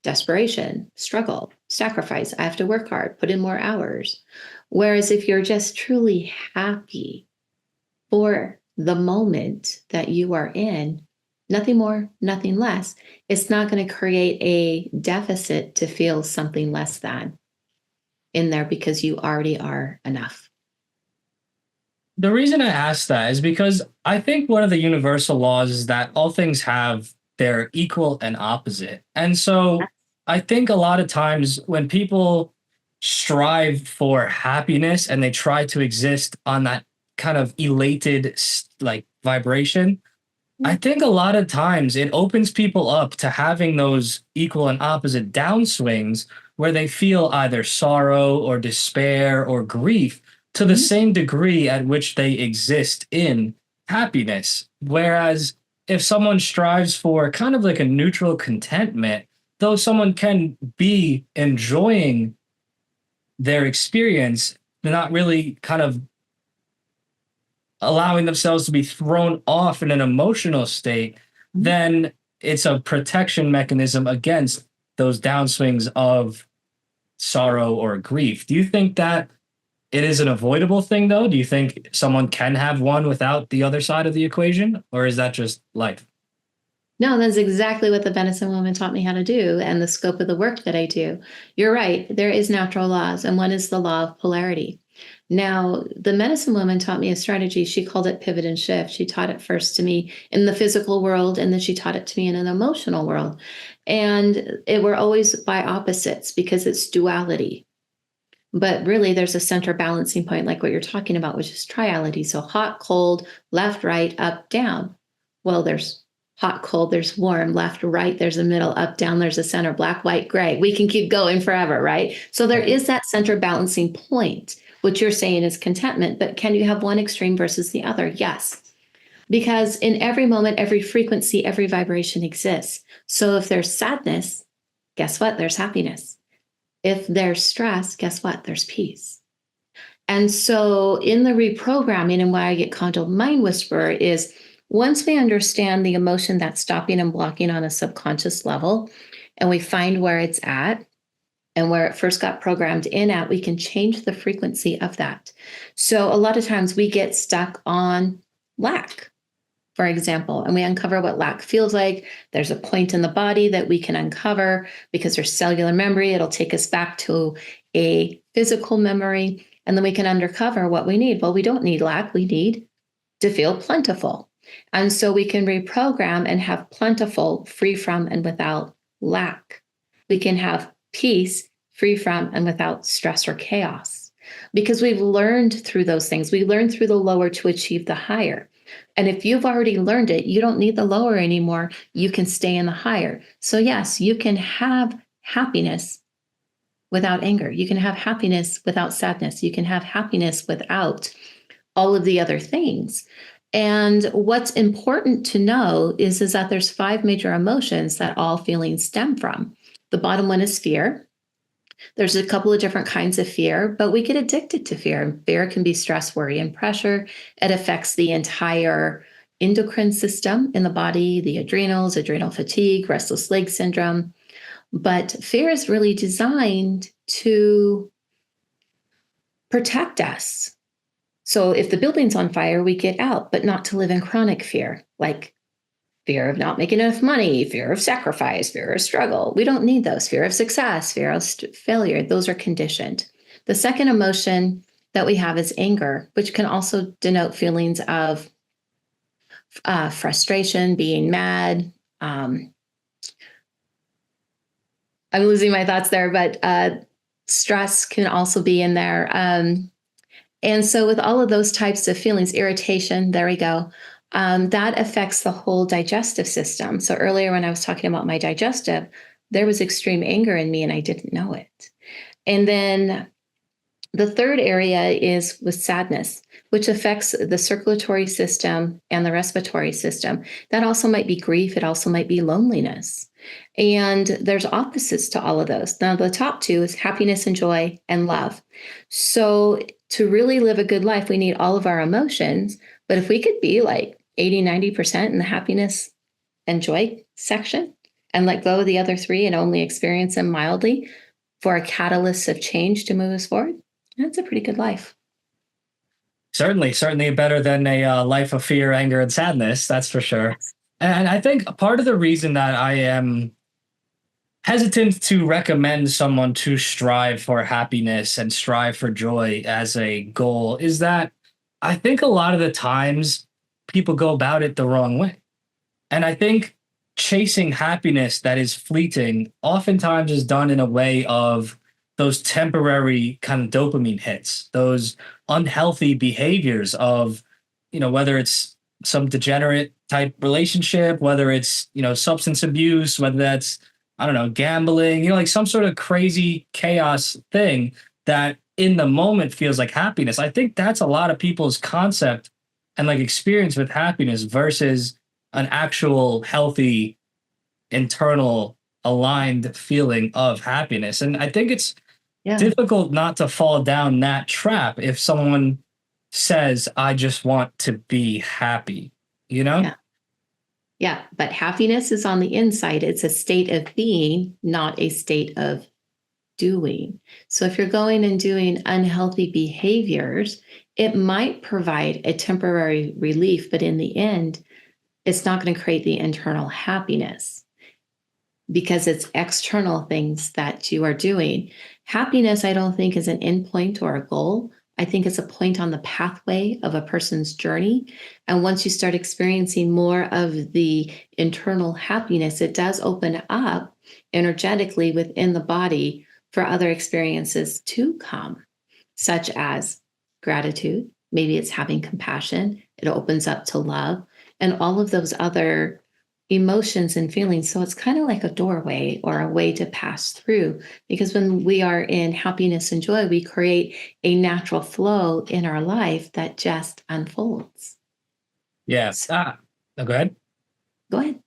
desperation, struggle, sacrifice. I have to work hard, put in more hours. Whereas if you're just truly happy for the moment that you are in, nothing more, nothing less, it's not going to create a deficit to feel something less than in there because you already are enough. The reason I ask that is because I think one of the universal laws is that all things have their equal and opposite. And so I think a lot of times when people strive for happiness and they try to exist on that kind of elated vibration, I think a lot of times it opens people up to having those equal and opposite downswings where they feel either sorrow or despair or grief to the Mhm. same degree at which they exist in happiness. Whereas if someone strives for kind of like a neutral contentment, though someone can be enjoying their experience, they're not really kind of allowing themselves to be thrown off in an emotional state, Mhm. then it's a protection mechanism against those downswings of sorrow or grief. Do you think that it is an avoidable thing, though? Do you think someone can have one without the other side of the equation, or is that just life? No, that's exactly what the Venison woman taught me how to do and the scope of the work that I do. You're right. There is natural laws, and one is the law of polarity. Now, the medicine woman taught me a strategy. She called it pivot and shift. She taught it first to me in the physical world, and then she taught it to me in an emotional world. And it were always by opposites because it's duality. But really, there's a center balancing point, like what you're talking about, which is triality. So hot, cold, left, right, up, down. Well, there's hot, cold, there's warm, left, right, there's a middle, up, down, there's a center, black, white, gray. We can keep going forever, right? So there Right. is that center balancing point. What you're saying is contentment, but can you have one extreme versus the other? Yes. Because in every moment, every frequency, every vibration exists. So if there's sadness, guess what? There's happiness. If there's stress, guess what? There's peace. And so in the reprogramming, and why I get called a mind whisperer is once we understand the emotion that's stopping and blocking on a subconscious level, and we find where it's at and where it first got programmed in at, we can change the frequency of that. So a lot of times we get stuck on lack, for example, and we uncover what lack feels like. There's a point in the body that we can uncover because there's cellular memory. It'll take us back to a physical memory, and then we can uncover what we need. Well, we don't need lack, we need to feel plentiful. And so we can reprogram and have plentiful, free from and without lack. We can have peace, free from and without stress or chaos. Because we've learned through those things. We learned through the lower to achieve the higher. And if you've already learned it, you don't need the lower anymore. You can stay in the higher. So, yes, you can have happiness without anger. You can have happiness without sadness. You can have happiness without all of the other things. And what's important to know is that there's five major emotions that all feelings stem from. The bottom one is fear. There's a couple of different kinds of fear, but we get addicted to fear. Fear can be stress, worry, and pressure. It affects the entire endocrine system in the body, the adrenals, adrenal fatigue, restless leg syndrome. But fear is really designed to protect us. So if the building's on fire, we get out, but not to live in chronic fear, like fear of not making enough money, fear of sacrifice, fear of struggle. We don't need those. Fear of success, fear of failure. Those are conditioned. The second emotion that we have is anger, which can also denote feelings of frustration, being mad. I'm losing my thoughts there, but stress can also be in there. And so, with all of those types of feelings, irritation, there we go, that affects the whole digestive system. So, earlier when I was talking about my digestive, there was extreme anger in me and I didn't know it. And then the third area is with sadness, which affects the circulatory system and the respiratory system. That also might be grief, it also might be loneliness. And there's opposites to all of those. Now, the top two is happiness and joy and love. So, to really live a good life, we need all of our emotions. But if we could be like 80, 90% in the happiness and joy section and let go of the other three and only experience them mildly for a catalyst of change to move us forward, that's a pretty good life. Certainly, certainly better than a life of fear, anger, and sadness. That's for sure. And I think part of the reason that I am hesitant to recommend someone to strive for happiness and strive for joy as a goal is that I think a lot of the times people go about it the wrong way. And I think chasing happiness that is fleeting oftentimes is done in a way of those temporary kind of dopamine hits, those unhealthy behaviors of, whether it's some degenerate type relationship, whether it's, substance abuse, whether that's, I don't know, gambling, like some sort of crazy chaos thing that in the moment feels like happiness. I think that's a lot of people's concept and like experience with happiness versus an actual healthy internal aligned feeling of happiness. And I think it's Yeah. difficult not to fall down that trap if someone says, I just want to be happy, you know? Yeah. Yeah. But happiness is on the inside. It's a state of being, not a state of doing. So if you're going and doing unhealthy behaviors, it might provide a temporary relief, but in the end, it's not going to create the internal happiness because it's external things that you are doing. Happiness, I don't think, is an endpoint or a goal. I think it's a point on the pathway of a person's journey. And once you start experiencing more of the internal happiness, it does open up energetically within the body for other experiences to come, such as gratitude. Maybe it's having compassion. It opens up to love and all of those other emotions and feelings. So it's kind of like a doorway or a way to pass through. Because when we are in happiness and joy, we create a natural flow in our life that just unfolds. Yeah. So, Go ahead. go ahead.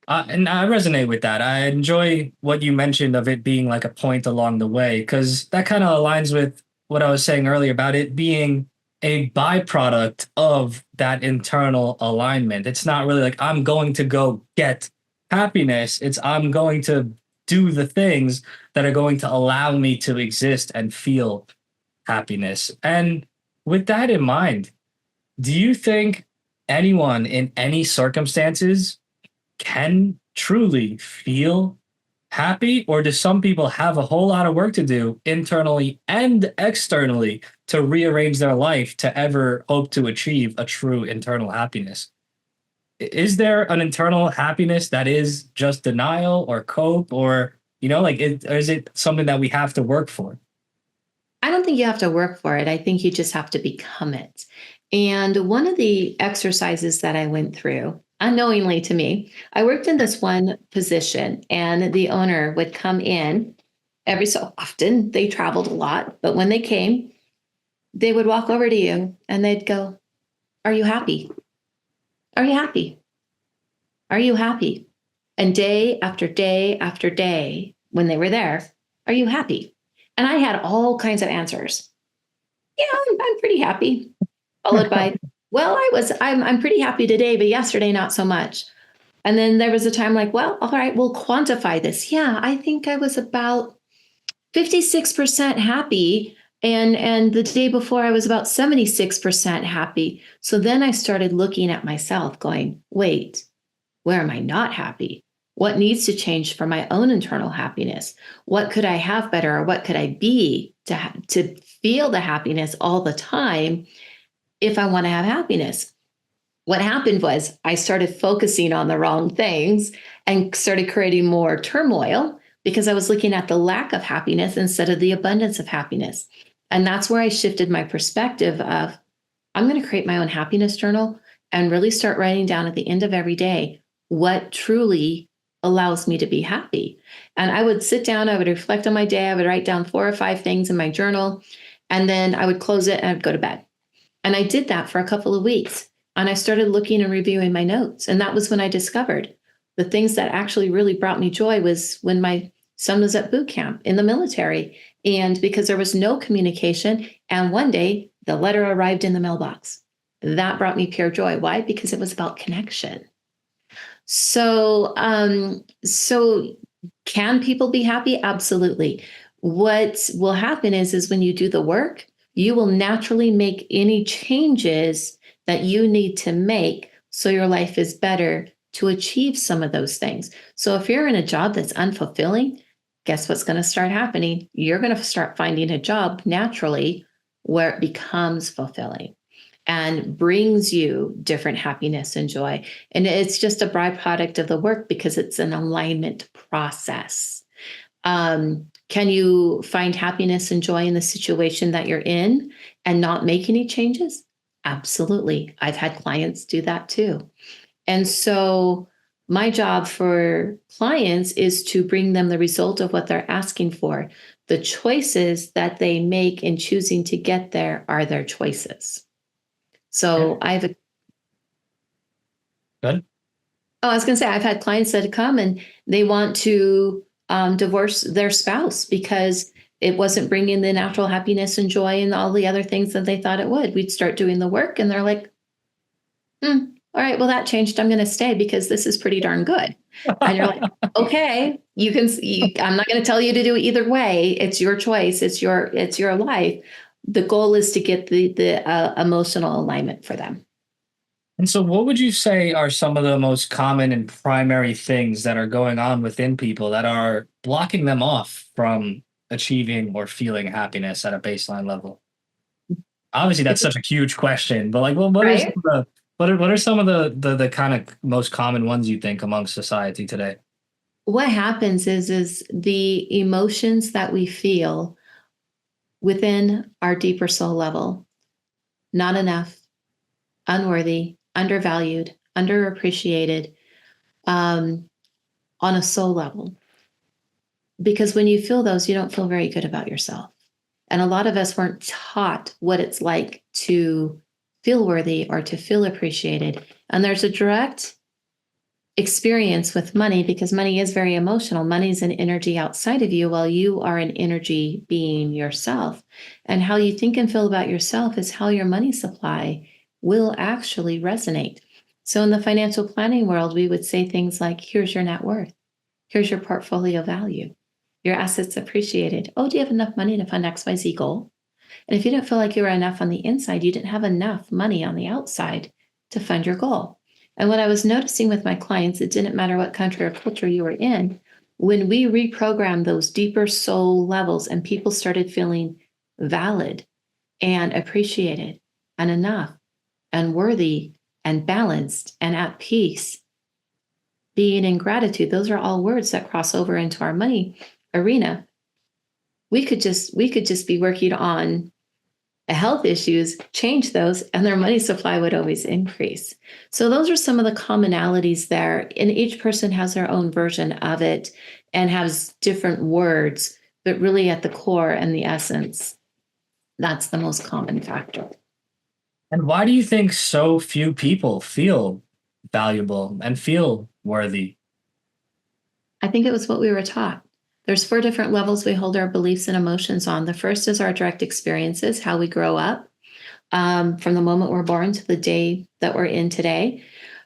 And I resonate with that. I enjoy what you mentioned of it being like a point along the way, because that kind of aligns with what I was saying earlier about it being a byproduct of that internal alignment. It's not really like I'm going to go get happiness. It's I'm going to do the things that are going to allow me to exist and feel happiness. And with that in mind, do you think anyone in any circumstances can truly feel happy, or do some people have a whole lot of work to do internally and externally to rearrange their life to ever hope to achieve a true internal happiness? Is there an internal happiness that is just denial or cope, or or is it something that we have to work for? I don't think you have to work for it. I think you just have to become it. And one of the exercises that I went through, unknowingly to me, I worked in this one position, and the owner would come in every so often. They traveled a lot, but when they came, they would walk over to you and they'd go, "Are you happy? Are you happy? Are you happy?" And day after day after day, when they were there, "Are you happy?" And I had all kinds of answers. Yeah, I'm pretty happy. Followed by, well, I'm pretty happy today, but yesterday not so much. And then there was a time like, well, all right, we'll quantify this. Yeah, I think I was about 56% happy. And the day before I was about 76% happy. So then I started looking at myself going, wait, where am I not happy? What needs to change for my own internal happiness? What could I have better, or what could I be to feel the happiness all the time if I want to have happiness? What happened was I started focusing on the wrong things and started creating more turmoil because I was looking at the lack of happiness instead of the abundance of happiness. And that's where I shifted my perspective of I'm going to create my own happiness journal and really start writing down at the end of every day what truly allows me to be happy. And I would sit down, I would reflect on my day, I would write down 4 or 5 things in my journal, and then I would close it and I'd go to bed. And I did that for a couple of weeks. And I started looking and reviewing my notes. And that was when I discovered the things that actually really brought me joy was when my son was at boot camp in the military. And because there was no communication, and one day the letter arrived in the mailbox. That brought me pure joy. Why? Because it was about connection. So can people be happy? Absolutely. What will happen is when you do the work, you will naturally make any changes that you need to make so your life is better to achieve some of those things. So if you're in a job that's unfulfilling, guess what's going to start happening? You're going to start finding a job naturally where it becomes fulfilling and brings you different happiness and joy. And it's just a byproduct of the work because it's an alignment process. Can you find happiness and joy in the situation that you're in and not make any changes? Absolutely. I've had clients do that too. And so my job for clients is to bring them the result of what they're asking for. The choices that they make in choosing to get there are their choices. So Good. I was going to say, I've had clients that come and they want to divorce their spouse because it wasn't bringing the natural happiness and joy and all the other things that they thought it would. We'd start doing the work and they're like, all right, well, that changed. I'm going to stay because this is pretty darn good. And you're like, okay, I'm not going to tell you to do it either way. It's your choice. It's your life. The goal is to get the emotional alignment for them. And so, what would you say are some of the most common and primary things that are going on within people that are blocking them off from achieving or feeling happiness at a baseline level? Obviously, that's such a huge question, but like, well, what are some Right. of the what are some of the kind of most common ones you think among society today? What happens is the emotions that we feel within our deeper soul level, not enough, unworthy, undervalued, underappreciated, um, on a soul level. Because when you feel those, you don't feel very good about yourself. And a lot of us weren't taught what it's like to feel worthy or to feel appreciated. And there's a direct experience with money because money is very emotional. Money is an energy outside of you while you are an energy being yourself. And how you think and feel about yourself is how your money supply will actually resonate. So in the financial planning world, we would say things like, here's your net worth. Here's your portfolio value. Your assets appreciated. Oh, do you have enough money to fund XYZ goal? And if you didn't feel like you were enough on the inside, you didn't have enough money on the outside to fund your goal. And what I was noticing with my clients, it didn't matter what country or culture you were in, when we reprogrammed those deeper soul levels and people started feeling valid and appreciated and enough and worthy and balanced and at peace, being in gratitude, those are all words that cross over into our money arena. We could just be working on health issues, change those, and their money supply would always increase. So those are some of the commonalities there. And each person has their own version of it and has different words, but really at the core and the essence, that's the most common factor. And why do you think so few people feel valuable and feel worthy? I think it was what we were taught. There's 4 different levels we hold our beliefs and emotions on. The first is our direct experiences, how we grow up, from the moment we're born to the day that we're in today.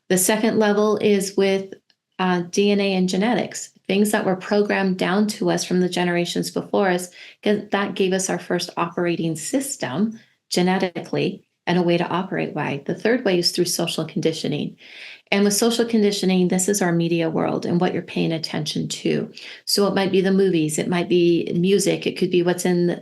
The second level is with DNA and genetics, things that were programmed down to us from the generations before us, because that gave us our first operating system genetically and a way to operate by. The third way is through social conditioning. And with social conditioning, this is our media world and what you're paying attention to. So it might be the movies, it might be music, it could be what's in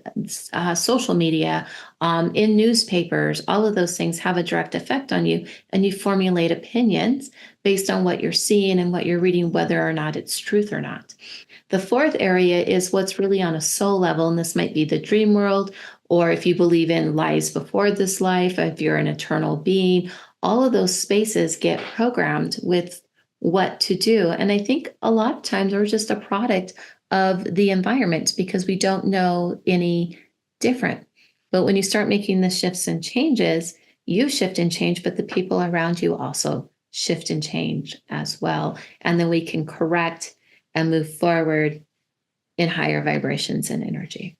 social media, in newspapers. All of those things have a direct effect on you, and you formulate opinions based on what you're seeing and what you're reading, whether or not it's truth or not. The fourth area is what's really on a soul level, and this might be the dream world, or if you believe in lives before this life, if you're an eternal being, all of those spaces get programmed with what to do. And I think a lot of times we're just a product of the environment because we don't know any different. But when you start making the shifts and changes, you shift and change, but the people around you also shift and change as well. And then we can correct and move forward in higher vibrations and energy.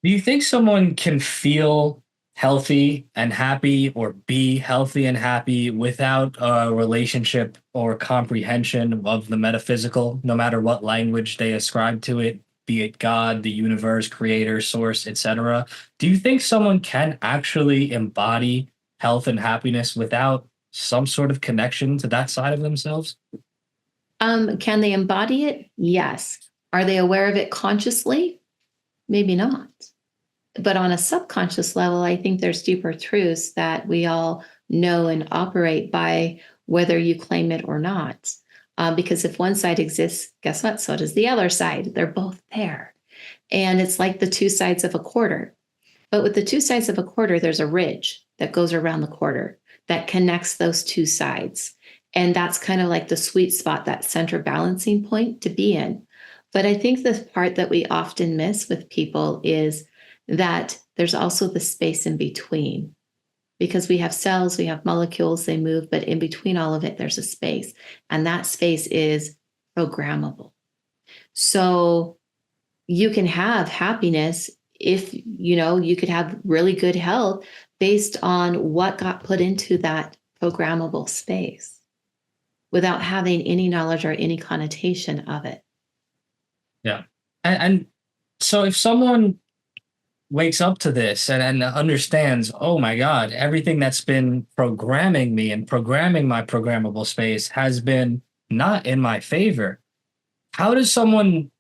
Do you think someone can feel healthy and happy or be healthy and happy without a relationship or comprehension of the metaphysical, no matter what language they ascribe to it, be it God, the universe, creator, source, etc.? Do you think someone can actually embody health and happiness without some sort of connection to that side of themselves? Can they embody it? Yes. Are they aware of it consciously? Maybe not. But on a subconscious level, I think there's deeper truths that we all know and operate by, whether you claim it or not. Because if one side exists, guess what? So does the other side. They're both there. And it's like the two sides of a quarter. But with the two sides of a quarter, there's a ridge. that goes around the quarter that connects those two sides. And that's kind of like the sweet spot, that center balancing point to be in. But I think the part that we often miss with people is that there's also the space in between, because we have cells, we have molecules, they move, but in between all of it, there's a space. And that space is programmable. So you can have happiness if, you could have really good health based on what got put into that programmable space without having any knowledge or any connotation of it. Yeah. And so if someone wakes up to this and understands, oh my God, everything that's been programming me and programming my programmable space has been not in my favor, how does someone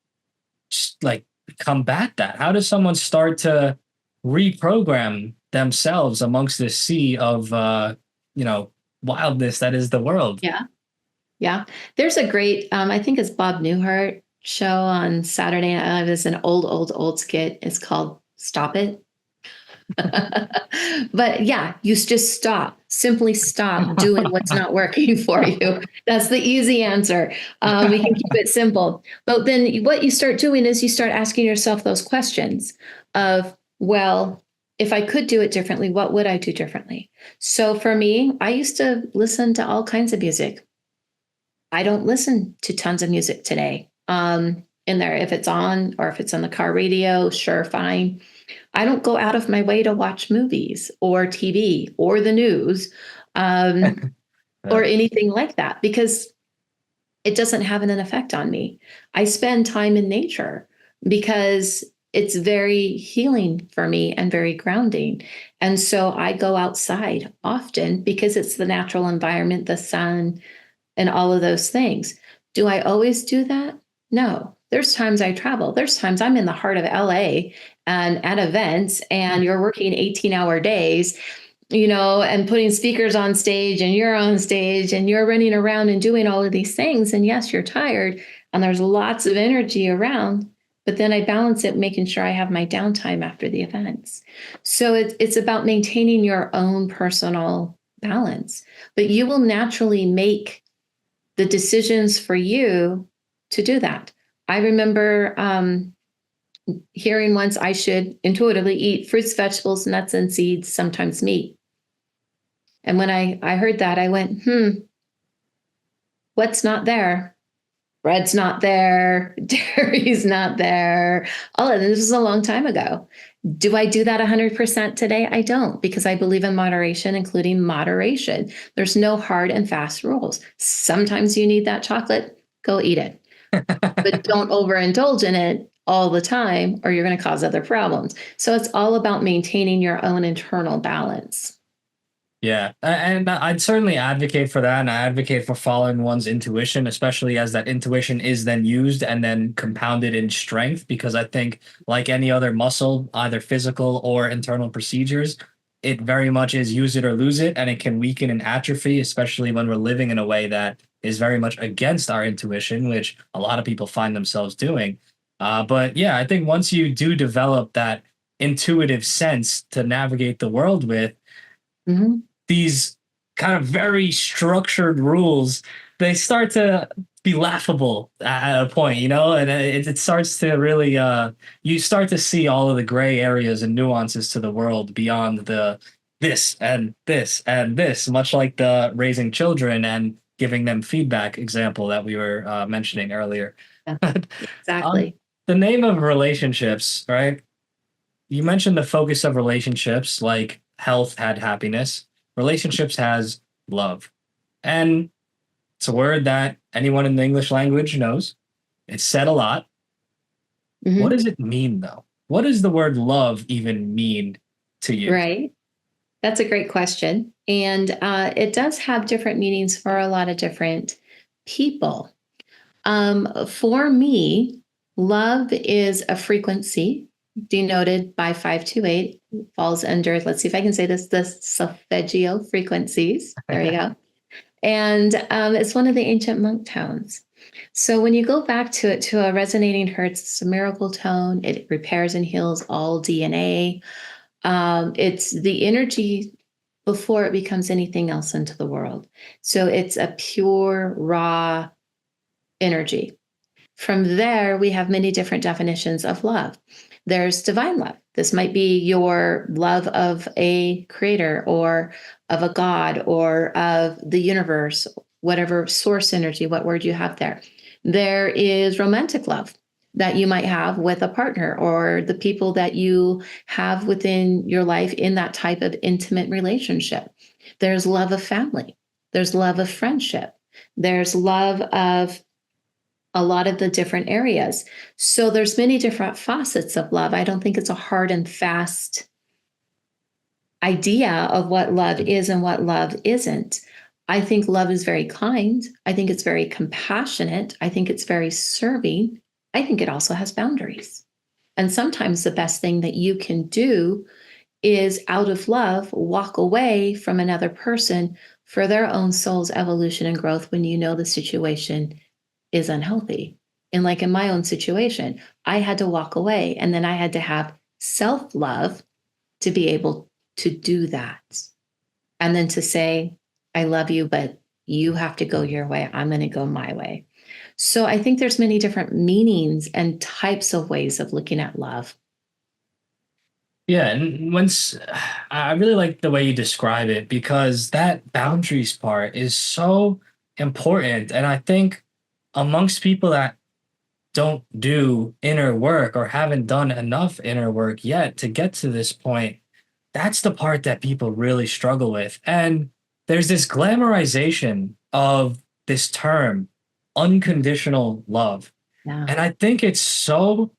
like combat that? How does someone start to reprogram themselves amongst this sea of, wildness that is the world? Yeah. Yeah. There's a great, I think it's Bob Newhart show on Saturday Night Live. It's an old skit. It's called Stop It. But yeah, you just simply stop doing what's not working for you. That's the easy answer. We can keep it simple. But then what you start doing is you start asking yourself those questions of, well, if I could do it differently, what would I do differently? So for me, I used to listen to all kinds of music. I don't listen to tons of music today. In there, if it's on or if it's on the car radio, sure, fine. I don't go out of my way to watch movies or TV or the news or anything like that, because it doesn't have an effect on me. I spend time in nature because it's very healing for me and very grounding. And so I go outside often because it's the natural environment, the sun, and all of those things. Do I always do that? No. There's times I travel. There's times I'm in the heart of LA and at events, and you're working 18-hour days, and putting speakers on stage, and you're on stage and you're running around and doing all of these things. And yes, you're tired and there's lots of energy around, but then I balance it, making sure I have my downtime after the events. So it's about maintaining your own personal balance, but you will naturally make the decisions for you to do that. I remember hearing once I should intuitively eat fruits, vegetables, nuts, and seeds, sometimes meat. And when I heard that, I went, what's not there? Bread's not there. Dairy's not there. All of this was a long time ago. Do I do that 100% today? I don't, because I believe in moderation, including moderation. There's no hard and fast rules. Sometimes you need that chocolate, go eat it. But don't overindulge in it all the time, or you're going to cause other problems. So it's all about maintaining your own internal balance. Yeah. And I'd certainly advocate for that. And I advocate for following one's intuition, especially as that intuition is then used and then compounded in strength. Because I think, like any other muscle, either physical or internal procedures, it very much is use it or lose it. And it can weaken and atrophy, especially when we're living in a way that is very much against our intuition, which a lot of people find themselves doing. But yeah, I think once you do develop that intuitive sense to navigate the world with, these kind of very structured rules, they start to be laughable at a point, and it starts to really, you start to see all of the gray areas and nuances to the world beyond the this and this and this, much like the raising children and giving them feedback example that we were mentioning earlier. Yeah, exactly. The name of relationships, right? You mentioned the focus of relationships, like health had happiness. Relationships has love. And it's a word that anyone in the English language knows. It's said a lot. What does it mean, though? What does the word love even mean to you? Right. That's a great question. And it does have different meanings for a lot of different people. For me, love is a frequency denoted by 528, falls under, let's see if I can say this, the solfeggio frequencies. There you go. And it's one of the ancient monk tones. So when you go back to it, to a resonating hertz, it's a miracle tone. It repairs and heals all DNA. It's the energy before it becomes anything else into the world. So it's a pure, raw energy. From there, we have many different definitions of love. There's divine love. This might be your love of a creator or of a God or of the universe, whatever source energy, what word you have there. There is romantic love that you might have with a partner or the people that you have within your life in that type of intimate relationship. There's love of family. There's love of friendship. There's love of a lot of the different areas. So there's many different facets of love. I don't think it's a hard and fast idea of what love is and what love isn't. I think love is very kind. I think it's very compassionate. I think it's very serving. I think it also has boundaries. And sometimes the best thing that you can do is out of love, walk away from another person for their own soul's evolution and growth when you know the situation is unhealthy. And like in my own situation, I had to walk away and then I had to have self-love to be able to do that. And then to say, I love you, but you have to go your way. I'm going to go my way. So I think there's many different meanings and types of ways of looking at love. Yeah, and once I really like the way you describe it because that boundaries part is so important. And I think amongst people that don't do inner work or haven't done enough inner work yet to get to this point, that's the part that people really struggle with. And there's this glamorization of this term, unconditional love. Yeah. And I think it's so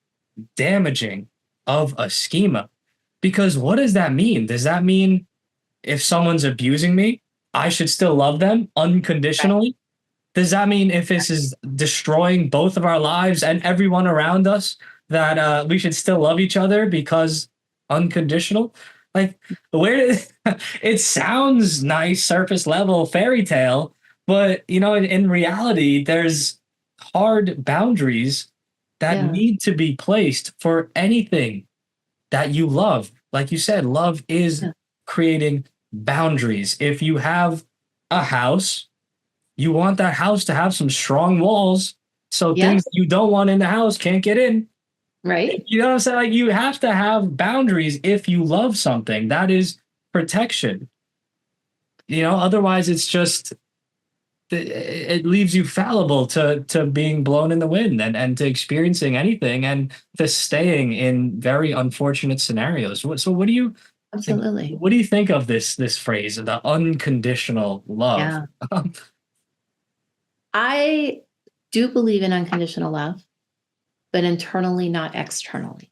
damaging of a schema because what does that mean? Does that mean if someone's abusing me, I should still love them Right. unconditionally? Does that mean if this is destroying both of our lives and everyone around us, that we should still love each other because unconditional? Like, where it sounds nice, surface level fairy tale, but in reality, there's hard boundaries that Yeah. need to be placed for anything that you love. Like you said, love is Yeah. creating boundaries. If you have a house, you want that house to have some strong walls so Yep. things that you don't want in the house can't get in. Right. You know what I'm saying? Like you have to have boundaries if you love something. That is protection. Otherwise it's just it leaves you fallible to being blown in the wind and to experiencing anything and to staying in very unfortunate scenarios. So what do you like, Absolutely. what do you think of this phrase, the unconditional love? Yeah. I do believe in unconditional love, but internally, not externally.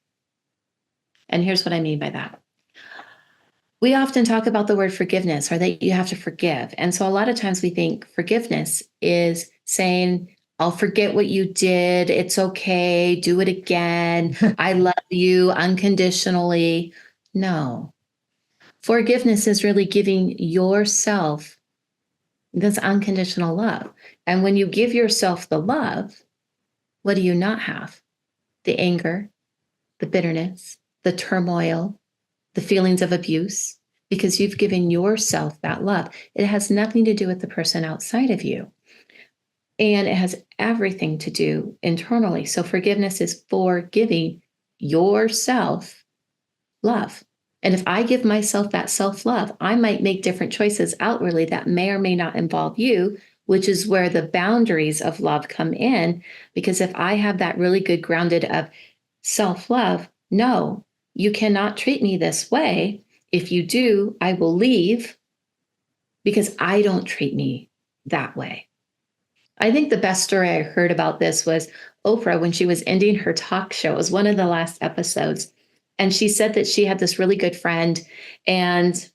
And here's what I mean by that. We often talk about the word forgiveness or that you have to forgive. And so a lot of times we think forgiveness is saying, I'll forget what you did. It's okay. Do it again. I love you unconditionally. No. Forgiveness is really giving yourself this unconditional love. And when you give yourself the love, what do you not have? The anger, the bitterness, the turmoil, the feelings of abuse, because you've given yourself that love. It has nothing to do with the person outside of you. And it has everything to do internally. So forgiveness is for giving yourself love. And if I give myself that self love, I might make different choices outwardly that may or may not involve you, which is where the boundaries of love come in. Because if I have that really good grounded of self love, no, you cannot treat me this way. If you do, I will leave because I don't treat me that way. I think the best story I heard about this was Oprah when she was ending her talk show. It was one of the last episodes. And she said that she had this really good friend, and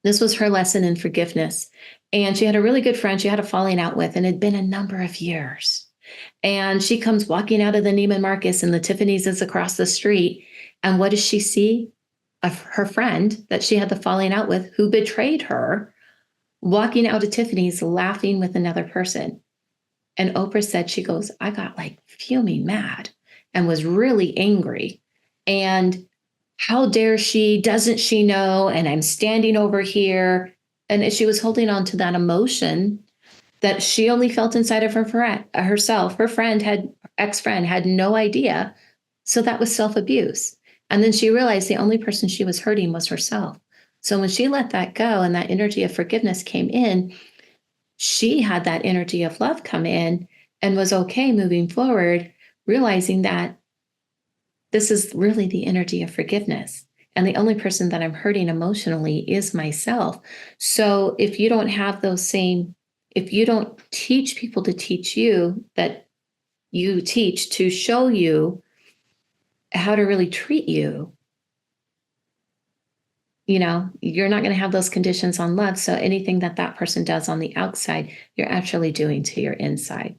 this was her lesson in forgiveness. And she had a really good friend she had a falling out with, and it had been a number of years. And she comes walking out of the Neiman Marcus, and the Tiffany's is across the street. And what does she see? Of her friend that she had the falling out with, who betrayed her, walking out of Tiffany's laughing with another person. And Oprah said, she goes, I got like fuming mad and was really angry. And how dare she? Doesn't she know? And I'm standing over here. And she was holding on to that emotion that she only felt inside of her friend, herself. Her friend had ex-friend had no idea. So that was self-abuse. And then she realized the only person she was hurting was herself. So when she let that go and that energy of forgiveness came in, she had that energy of love come in and was okay moving forward, realizing that this is really the energy of forgiveness. And the only person that I'm hurting emotionally is myself. So if you don't have those same, if you don't teach people to teach you, that you teach to show you how to really treat you, you're not going to have those conditions on love. So anything that that person does on the outside, you're actually doing to your inside.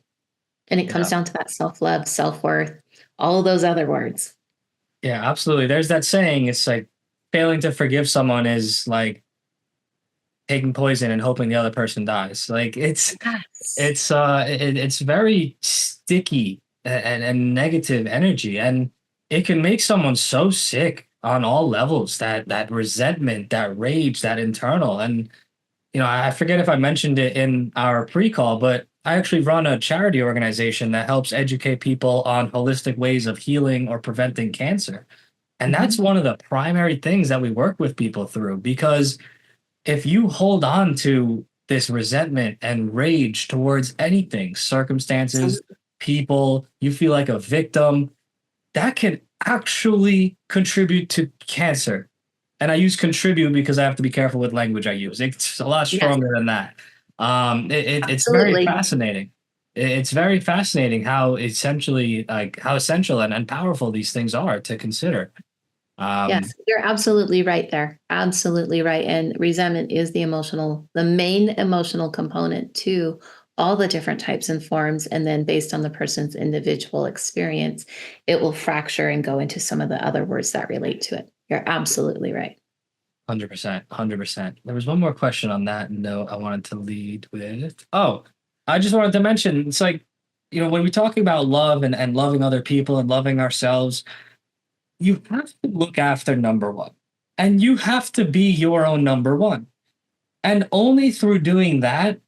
And it comes Yeah. down to that self love, self worth, all of those other words. Yeah, absolutely. There's that saying, it's like failing to forgive someone is like taking poison and hoping the other person dies. Like Yes. it's very sticky and negative energy, and it can make someone so sick on all levels, that resentment, that rage, that internal. And I forget if I mentioned it in our pre-call, but I actually run a charity organization that helps educate people on holistic ways of healing or preventing cancer. And that's Mhm. one of the primary things that we work with people through, because if you hold on to this resentment and rage towards anything, circumstances, Absolutely. people, you feel like a victim, that can actually contribute to cancer. And I use contribute because I have to be careful with language I use. It's a lot Yes, stronger than that. It's very absolutely. fascinating. It's very fascinating how essentially, like how essential and powerful these things are to consider. Yes, Um, you're absolutely right there. Absolutely right. And resentment is the main emotional component to all the different types and forms. And then based on the person's individual experience, it will fracture and go into some of the other words that relate to it. You're absolutely right. 100%, 100%. There was one more question on that note I wanted to lead with. Oh, I just wanted to mention, it's like, when we're talking about love and loving other people and loving ourselves, you have to look after number one. And you have to be your own number one. And only through doing that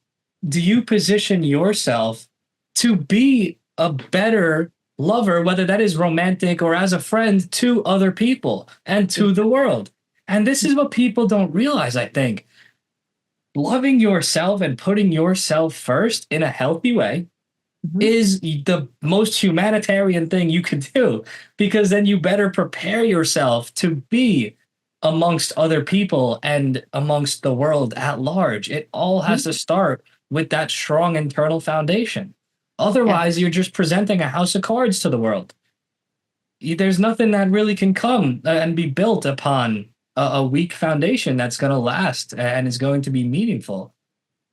do you position yourself to be a better lover, whether that is romantic or as a friend, to other people and to the world. And this is what people don't realize, I think. Loving yourself and putting yourself first in a healthy way Mhm. is the most humanitarian thing you could do, because then you better prepare yourself to be amongst other people and amongst the world at large. It all has Mhm. to start with that strong internal foundation. Yeah. Otherwise, you're just presenting a house of cards to the world. There's nothing that really can come and be built upon a weak foundation that's going to last and is going to be meaningful.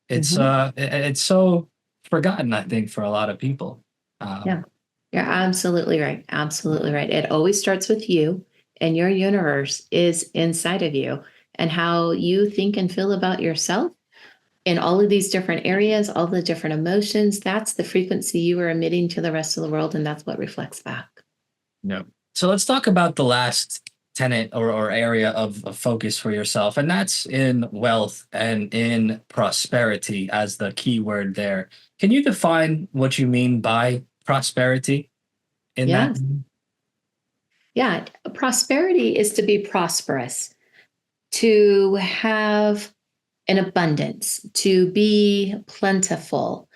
Mhm. It's so forgotten, I think, for a lot of people. Um, Yeah. You're absolutely right. Absolutely right. It always starts with you, and your universe is inside of you. And how you think and feel about yourself in all of these different areas, all the different emotions, that's the frequency you are emitting to the rest of the world. And that's what reflects back. yeah. So let's talk about the last tenet or area of focus for yourself, and that's in wealth and in prosperity as the key word there. Can you define what you mean by prosperity in that? Yes. Yeah. Prosperity is to be prosperous, to have an abundance, to be plentiful,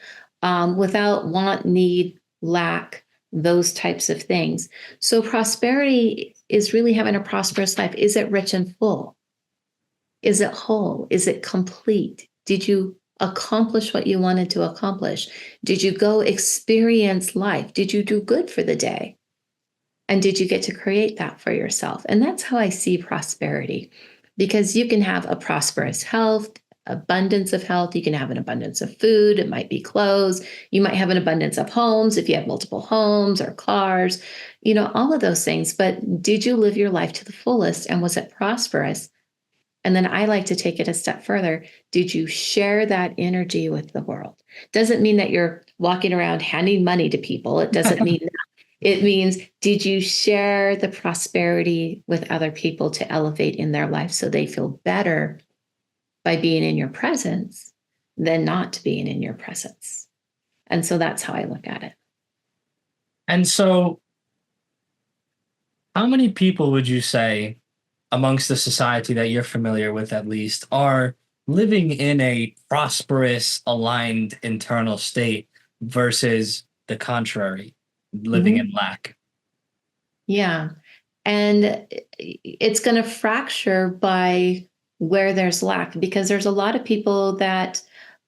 without want, need, lack, those types of things. So, prosperity is really having a prosperous life. Is it rich and full? Is it whole? Is it complete? Did you accomplish what you wanted to accomplish? Did you go experience life? Did you do good for the day? And did you get to create that for yourself? And that's how I see prosperity, because you can have a prosperous health, abundance of health. You can have an abundance of food. It might be clothes. You might have an abundance of homes if you have multiple homes or cars, all of those things. But did you live your life to the fullest? And was it prosperous? And then I like to take it a step further. Did you share that energy with the world? Doesn't mean that you're walking around handing money to people. It doesn't mean that. It means, did you share the prosperity with other people to elevate in their life so they feel better by being in your presence than not being in your presence? And so that's how I look at it. And so, how many people would you say, amongst the society that you're familiar with at least, are living in a prosperous, aligned internal state versus the contrary, living in Mhm. lack? Yeah. And it's going to fracture by where there's lack, because there's a lot of people that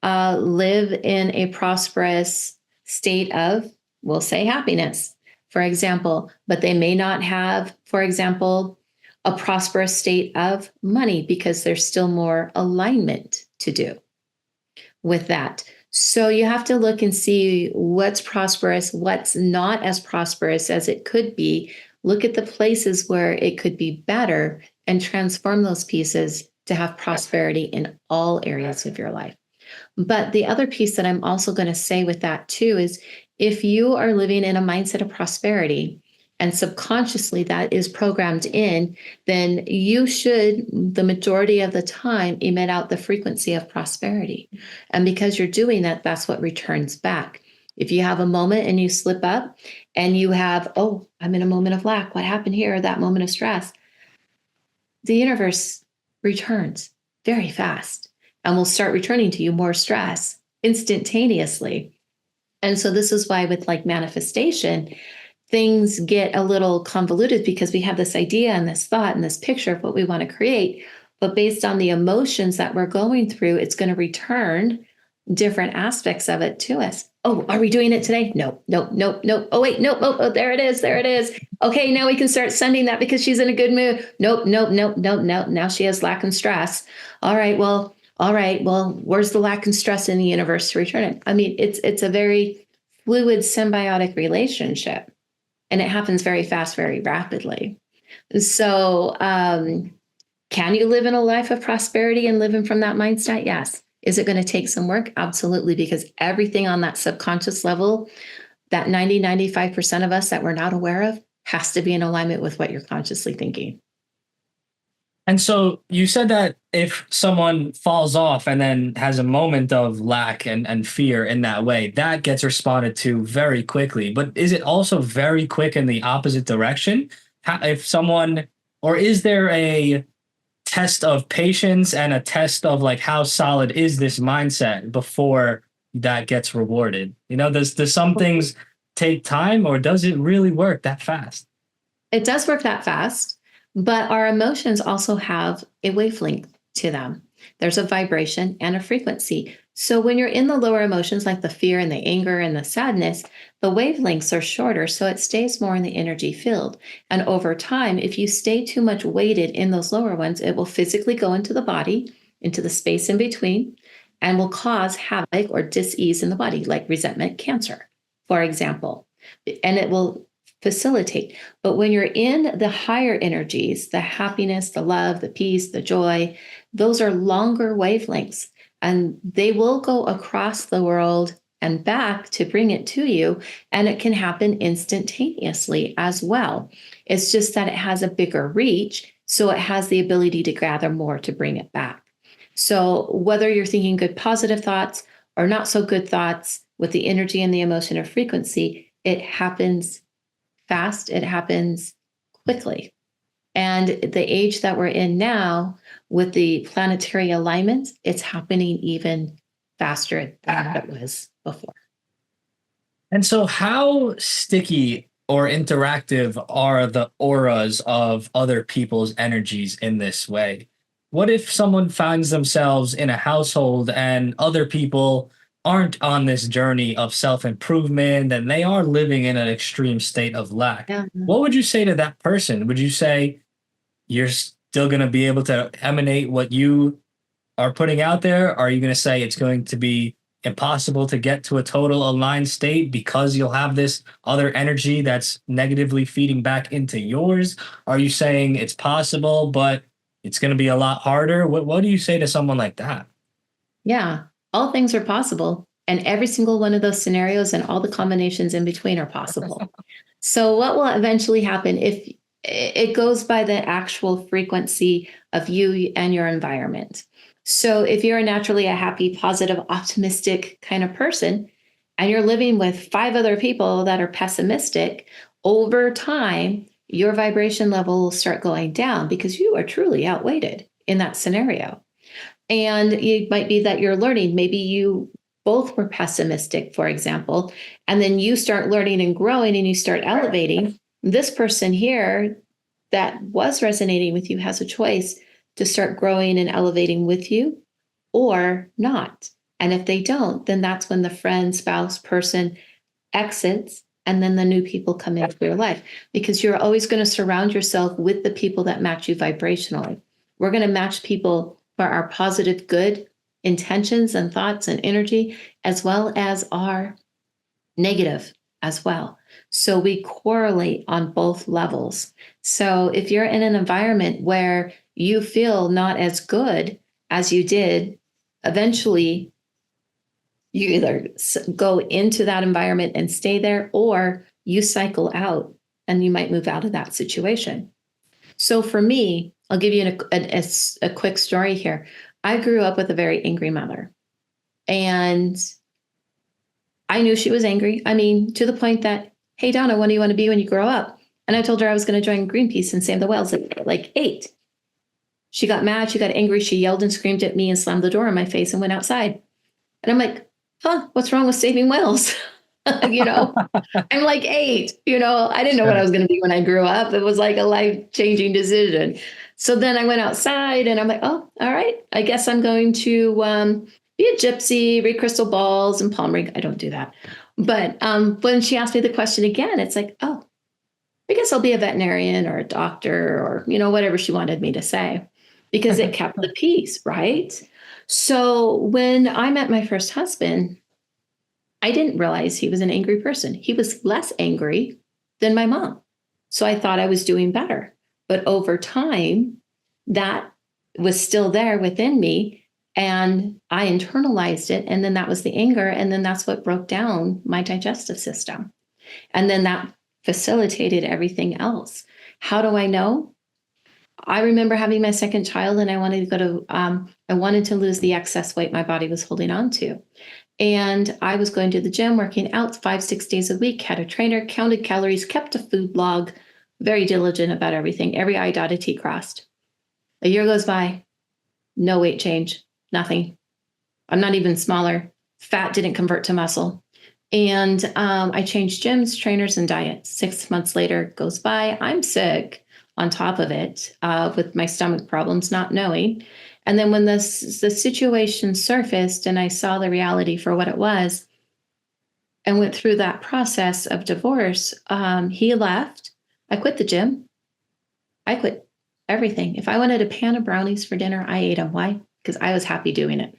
live in a prosperous state of, we'll say, happiness, for example, but they may not have, for example, a prosperous state of money because there's still more alignment to do with that. So you have to look and see what's prosperous, what's not as prosperous as it could be. Look at the places where it could be better and transform those pieces to have prosperity in all areas of your life. But the other piece that I'm also going to say with that too is, if you are living in a mindset of prosperity and subconsciously that is programmed in, then you should, the majority of the time, emit out the frequency of prosperity. And because you're doing that, that's what returns back. If you have a moment and you slip up and you have, oh, I'm in a moment of lack, what happened here? That moment of stress, the universe returns very fast and will start returning to you more stress instantaneously. And so this is why with like manifestation, things get a little convoluted because we have this idea and this thought and this picture of what we want to create. But based on the emotions that we're going through, it's going to return different aspects of it to us. Oh, are we doing it today? No, no, no, no. Oh, wait, no. Oh, there it is. There it is. Okay, now we can start sending that because she's in a good mood. Nope, nope, nope, nope, nope. Now she has lack and stress. All right, well, all right. Well, where's the lack and stress in the universe to return it? I mean, it's a very fluid symbiotic relationship, and it happens very fast, very rapidly. So, can you live in a life of prosperity and living from that mindset? Yes. Is it going to take some work? Absolutely, because everything on that subconscious level, that 95% of us that we're not aware of, has to be in alignment with what you're consciously thinking. And so you said that if someone falls off and then has a moment of lack and fear in that way, that gets responded to very quickly. But is it also very quick in the opposite direction? If someone, or is there a test of patience and a test of like how solid is this mindset before that gets rewarded? Does some things take time, or does it really work that fast? It does work that fast, but our emotions also have a wavelength to them. There's a vibration and a frequency. So when you're in the lower emotions, like the fear and the anger and the sadness, the wavelengths are shorter, so it stays more in the energy field. And over time, if you stay too much weighted in those lower ones, it will physically go into the body, into the space in between, and will cause havoc or dis-ease in the body, like resentment, cancer, for example. And it will facilitate. But when you're in the higher energies, the happiness, the love, the peace, the joy, those are longer wavelengths, and they will go across the world and back to bring it to you. And it can happen instantaneously as well. It's just that it has a bigger reach. So it has the ability to gather more to bring it back. So whether you're thinking good, positive thoughts or not so good thoughts, with the energy and the emotion or frequency, it happens fast, it happens quickly. And the age that we're in now, with the planetary alignment, it's happening even faster than it was before. And so, how sticky or interactive are the auras of other people's energies in this way? What if someone finds themselves in a household and other people aren't on this journey of self improvement and they are living in an extreme state of lack? Yeah. What would you say to that person? Would you say you're still going to be able to emanate what you are putting out there? Are you going to say it's going to be impossible to get to a total aligned state because you'll have this other energy that's negatively feeding back into yours? Are you saying it's possible, but it's going to be a lot harder? What do you say to someone like that? Yeah, all things are possible. And every single one of those scenarios and all the combinations in between are possible. So, what will eventually happen if it goes by the actual frequency of you and your environment? So, if you're naturally a happy, positive, optimistic kind of person, and you're living with five other people that are pessimistic, over time, your vibration level will start going down because you are truly outweighted in that scenario. And it might be that you're learning, maybe you both were pessimistic, for example, and then you start learning and growing and you start elevating. This person here that was resonating with you has a choice to start growing and elevating with you or not. And if they don't, then that's when the friend, spouse, person exits, and then the new people come into your life, because you're always going to surround yourself with the people that match you vibrationally. We're going to match people for our positive, good intentions and thoughts and energy, as well as our negative as well. So we correlate on both levels. So if you're in an environment where you feel not as good as you did, eventually you either go into that environment and stay there, or you cycle out and you might move out of that situation. So for me, I'll give you a quick story here. I grew up with a very angry mother, and I knew she was angry. I mean, to the point that, hey, Dawna, what do you want to be when you grow up? And I told her I was going to join Greenpeace and save the whales at like 8. She got mad. She got angry. She yelled and screamed at me and slammed the door in my face and went outside. And I'm like, what's wrong with saving whales? You know, I'm like 8, I didn't know what I was going to be when I grew up. It was like a life-changing decision. So then I went outside and I'm like, oh, all right, I guess I'm going to be a gypsy, read crystal balls and palm read. I don't do that. But when she asked me the question again, it's like, oh, I guess I'll be a veterinarian or a doctor or, whatever she wanted me to say, because it kept the peace, right? So when I met my first husband, I didn't realize he was an angry person. He was less angry than my mom. So I thought I was doing better. But over time, that was still there within me, and I internalized it. And then that was the anger. And then that's what broke down my digestive system. And then that facilitated everything else. How do I know? I remember having my second child, and I wanted to lose the excess weight my body was holding on to. And I was going to the gym, working out 5-6 days a week, had a trainer, counted calories, kept a food blog, very diligent about everything. Every I dotted, T crossed. A year goes by, no weight change, nothing. I'm not even smaller. Fat didn't convert to muscle. And I changed gyms, trainers, and diets. 6 months later goes by. I'm sick on top of it with my stomach problems, not knowing. And then when the situation surfaced and I saw the reality for what it was and went through that process of divorce, he left. I quit the gym. I quit everything. If I wanted a pan of brownies for dinner, I ate them. Why? Because I was happy doing it.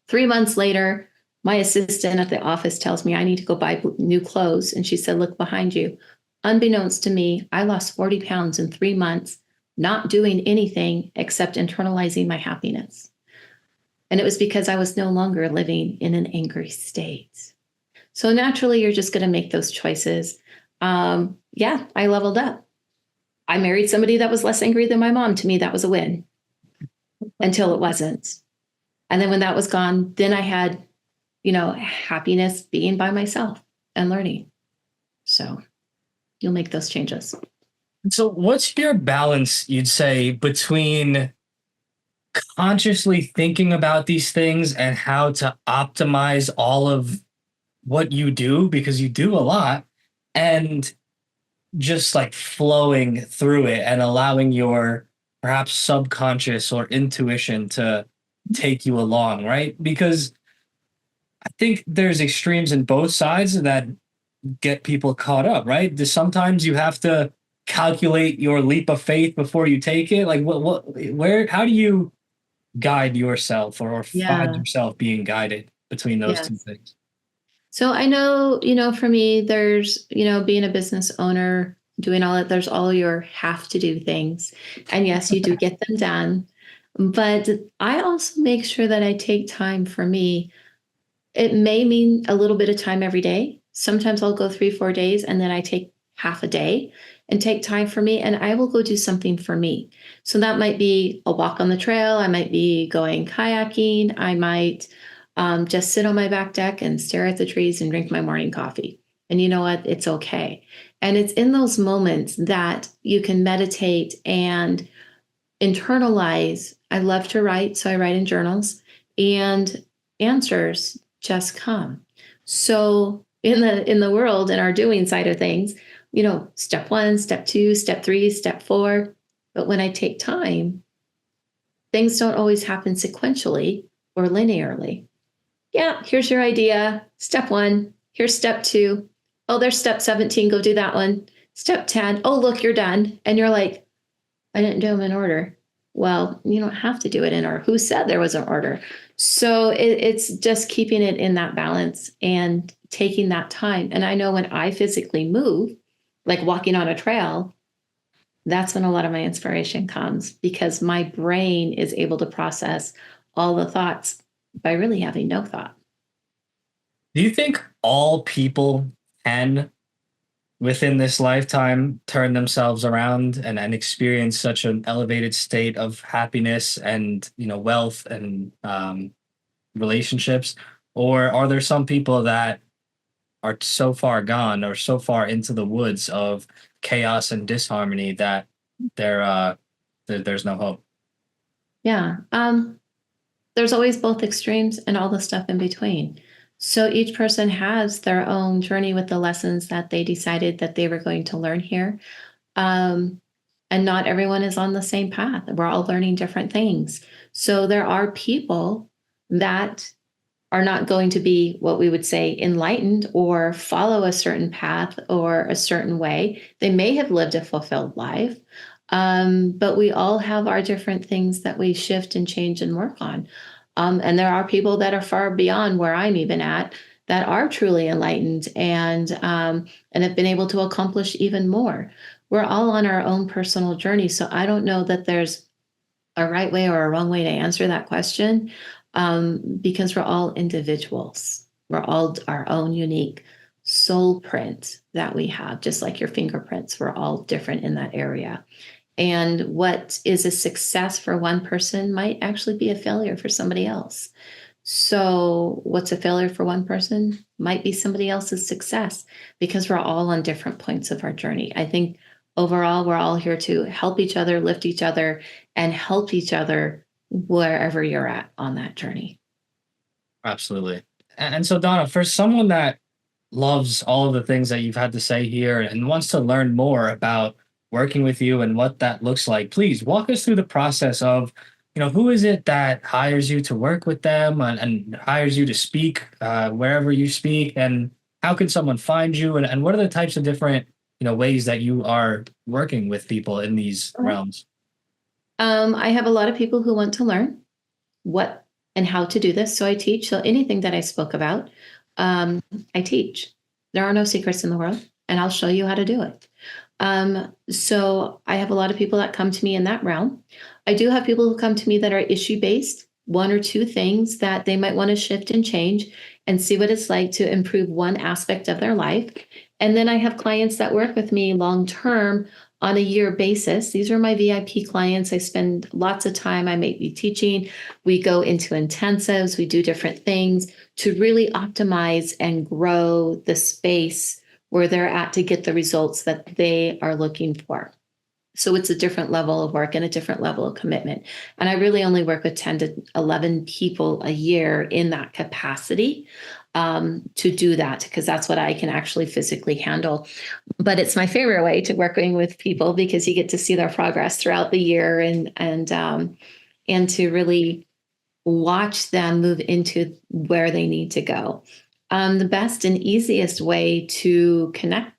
3 months later, my assistant at the office tells me I need to go buy new clothes. And she said, look behind you. Unbeknownst to me, I lost 40 pounds in 3 months, not doing anything except internalizing my happiness. And it was because I was no longer living in an angry state. So naturally, you're just going to make those choices. I leveled up. I married somebody that was less angry than my mom. To me, that was a win until it wasn't. And then when that was gone, then I had, happiness being by myself and learning. So you'll make those changes. So what's your balance, you'd say, between consciously thinking about these things and how to optimize all of what you do, because you do a lot, and just like flowing through it and allowing your perhaps subconscious or intuition to take you along, right? Because I think there's extremes in both sides that get people caught up, right? Sometimes you have to calculate your leap of faith before you take it. Like how do you guide yourself or find yourself being guided between those two things? So I know, for me, there's, being a business owner, doing all that, there's all your have to do things. And yes, you do get them done. But I also make sure that I take time for me. It may mean a little bit of time every day. Sometimes I'll go 3, 4 days and then I take half a day and take time for me, and I will go do something for me. So that might be a walk on the trail. I might be going kayaking. I might just sit on my back deck and stare at the trees and drink my morning coffee. And you know what? It's okay. And it's in those moments that you can meditate and internalize. I love to write, so I write in journals, and answers just come. So in the world, in our doing side of things, step 1, step 2, step 3, step 4. But when I take time, things don't always happen sequentially or linearly. Yeah, here's your idea. Step 1. Here's step 2. Oh, there's step 17. Go do that one. Step 10. Oh, look, you're done. And you're like, I didn't do them in order. Well, you don't have to do it in order. Who said there was an order? So it's just keeping it in that balance and taking that time. And I know when I physically move, like walking on a trail, that's when a lot of my inspiration comes, because my brain is able to process all the thoughts by really having no thought. Do you think all people can, within this lifetime, turn themselves around and experience such an elevated state of happiness and wealth and relationships? Or are there some people that are so far gone or so far into the woods of chaos and disharmony that there's no hope? Yeah. There's always both extremes and all the stuff in between. So each person has their own journey with the lessons that they decided that they were going to learn here. And not everyone is on the same path. We're all learning different things. So there are people that are not going to be what we would say enlightened or follow a certain path or a certain way. They may have lived a fulfilled life, but we all have our different things that we shift and change and work on. And there are people that are far beyond where I'm even at that are truly enlightened and have been able to accomplish even more. We're all on our own personal journey. So I don't know that there's a right way or a wrong way to answer that question, because we're all individuals. We're all our own unique soul print that we have, just like your fingerprints. We're all different in that area. And what is a success for one person might actually be a failure for somebody else. So what's a failure for one person might be somebody else's success, because we're all on different points of our journey. I think overall, we're all here to help each other, lift each other, and help each other wherever you're at on that journey. Absolutely. And so, Donna, for someone that loves all of the things that you've had to say here and wants to learn more about working with you and what that looks like, please walk us through the process of, who is it that hires you to work with them and hires you to speak wherever you speak, and how can someone find you, and what are the types of different, ways that you are working with people in these realms? I have a lot of people who want to learn what and how to do this. So I teach. So anything that I spoke about, I teach. There are no secrets in the world, and I'll show you how to do it. So I have a lot of people that come to me in that realm. I do have people who come to me that are issue based, 1 or 2 things that they might want to shift and change and see what it's like to improve one aspect of their life. And then I have clients that work with me long term on a year basis. These are my VIP clients. I spend lots of time. I may be teaching. We go into intensives. We do different things to really optimize and grow the space where they're at to get the results that they are looking for. So it's a different level of work and a different level of commitment. And I really only work with 10 to 11 people a year in that capacity to do that, because that's what I can actually physically handle. But it's my favorite way to working with people, because you get to see their progress throughout the year and to really watch them move into where they need to go. The best and easiest way to connect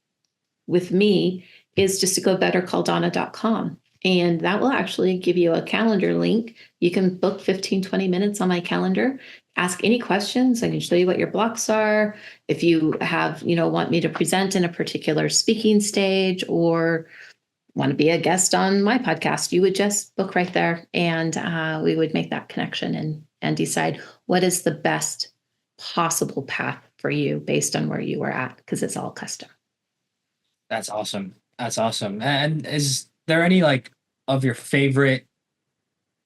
with me is just to go bettercalldawna.com. And that will actually give you a calendar link. You can book 15, 20 minutes on my calendar, ask any questions. I can show you what your blocks are. If you have, want me to present in a particular speaking stage or want to be a guest on my podcast, you would just book right there, and we would make that connection and decide what is the best possible path for you based on where you were at, because it's all custom. That's awesome. That's awesome. And is there any like of your favorite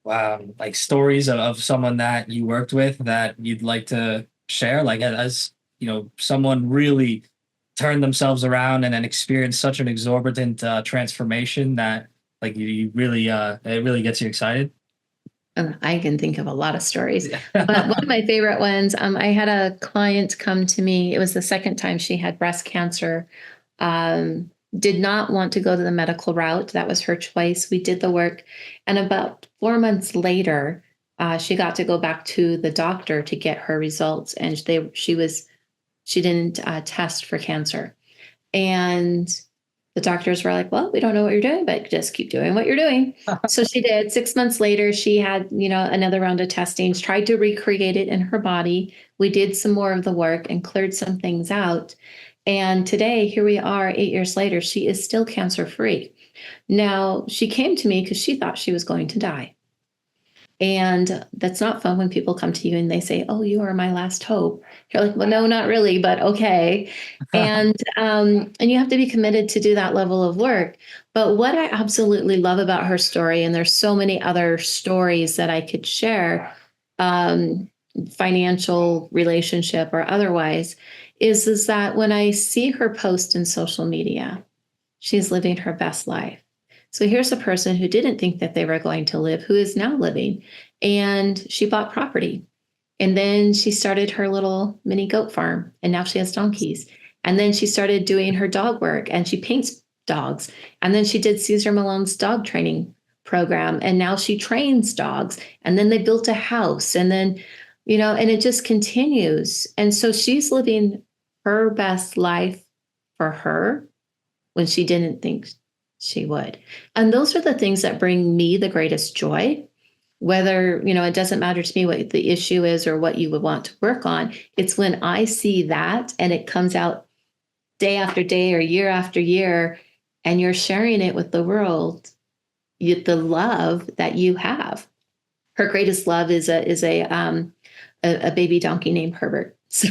like stories of someone that you worked with that you'd like to share? Like as you know, someone really turned themselves around and then experienced such an exorbitant transformation that like you really it really gets you excited. And I can think of a lot of stories, Yeah. but one of my favorite ones, I had a client come to me. It was the second time she had breast cancer. Did not want to go to the medical route. That was her choice. We did the work. And about 4 months later, she got to go back to the doctor to get her results. And she didn't test for cancer. And the doctors were like, well, we don't know what you're doing, but just keep doing what you're doing. So she did. 6 months later, she had, another round of testing, tried to recreate it in her body. We did some more of the work and cleared some things out. And today, here we are, 8 years later, she is still cancer free. Now, she came to me because she thought she was going to die. And that's not fun when people come to you and they say, oh, you are my last hope. You're like, well, no, not really, but okay. And you have to be committed to do that level of work. But what I absolutely love about her story, and there's so many other stories that I could share, financial, relationship, or otherwise, is that when I see her post in social media, she's living her best life. So here's a person who didn't think that they were going to live, who is now living, and she bought property. And then she started her little mini goat farm, and now she has donkeys. And then she started doing her dog work, and she paints dogs. And then she did Cesar Malone's dog training program, and now she trains dogs. And then they built a house, and then, and it just continues. And so she's living her best life for her when she didn't think she would. And those are the things that bring me the greatest joy. Whether, it doesn't matter to me what the issue is or what you would want to work on. It's when I see that and it comes out day after day or year after year, and you're sharing it with the world, the love that you have. Her greatest love is a baby donkey named Herbert. So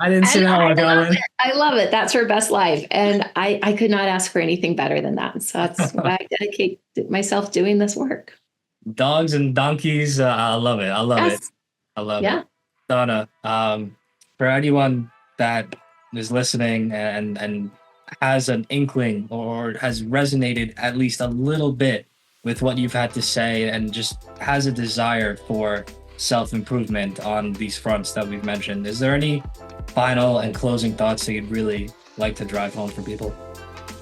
I didn't see that one coming. I love it. That's her best life. And I could not ask for anything better than that. So that's why I dedicate myself doing this work. Dogs and donkeys. I love it. I love it. Yes. I love Yeah. it. Dawna, for anyone that is listening and has an inkling or has resonated at least a little bit with what you've had to say and just has a desire for self-improvement on these fronts that we've mentioned, is there any final and closing thoughts that you'd really like to drive home for people?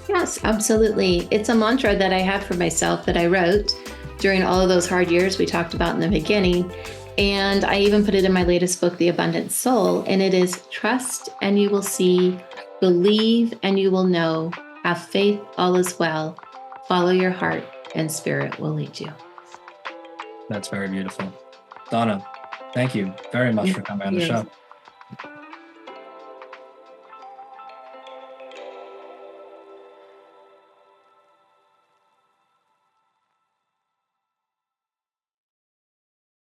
Yes, absolutely. It's a mantra that I have for myself that I wrote during all of those hard years we talked about in the beginning. And I even put it in my latest book, The Abundant Soul. And it is: trust and you will see, believe and you will know, have faith, all is well, follow your heart and spirit will lead you. That's very beautiful. Dawna, thank you very much for coming on the show.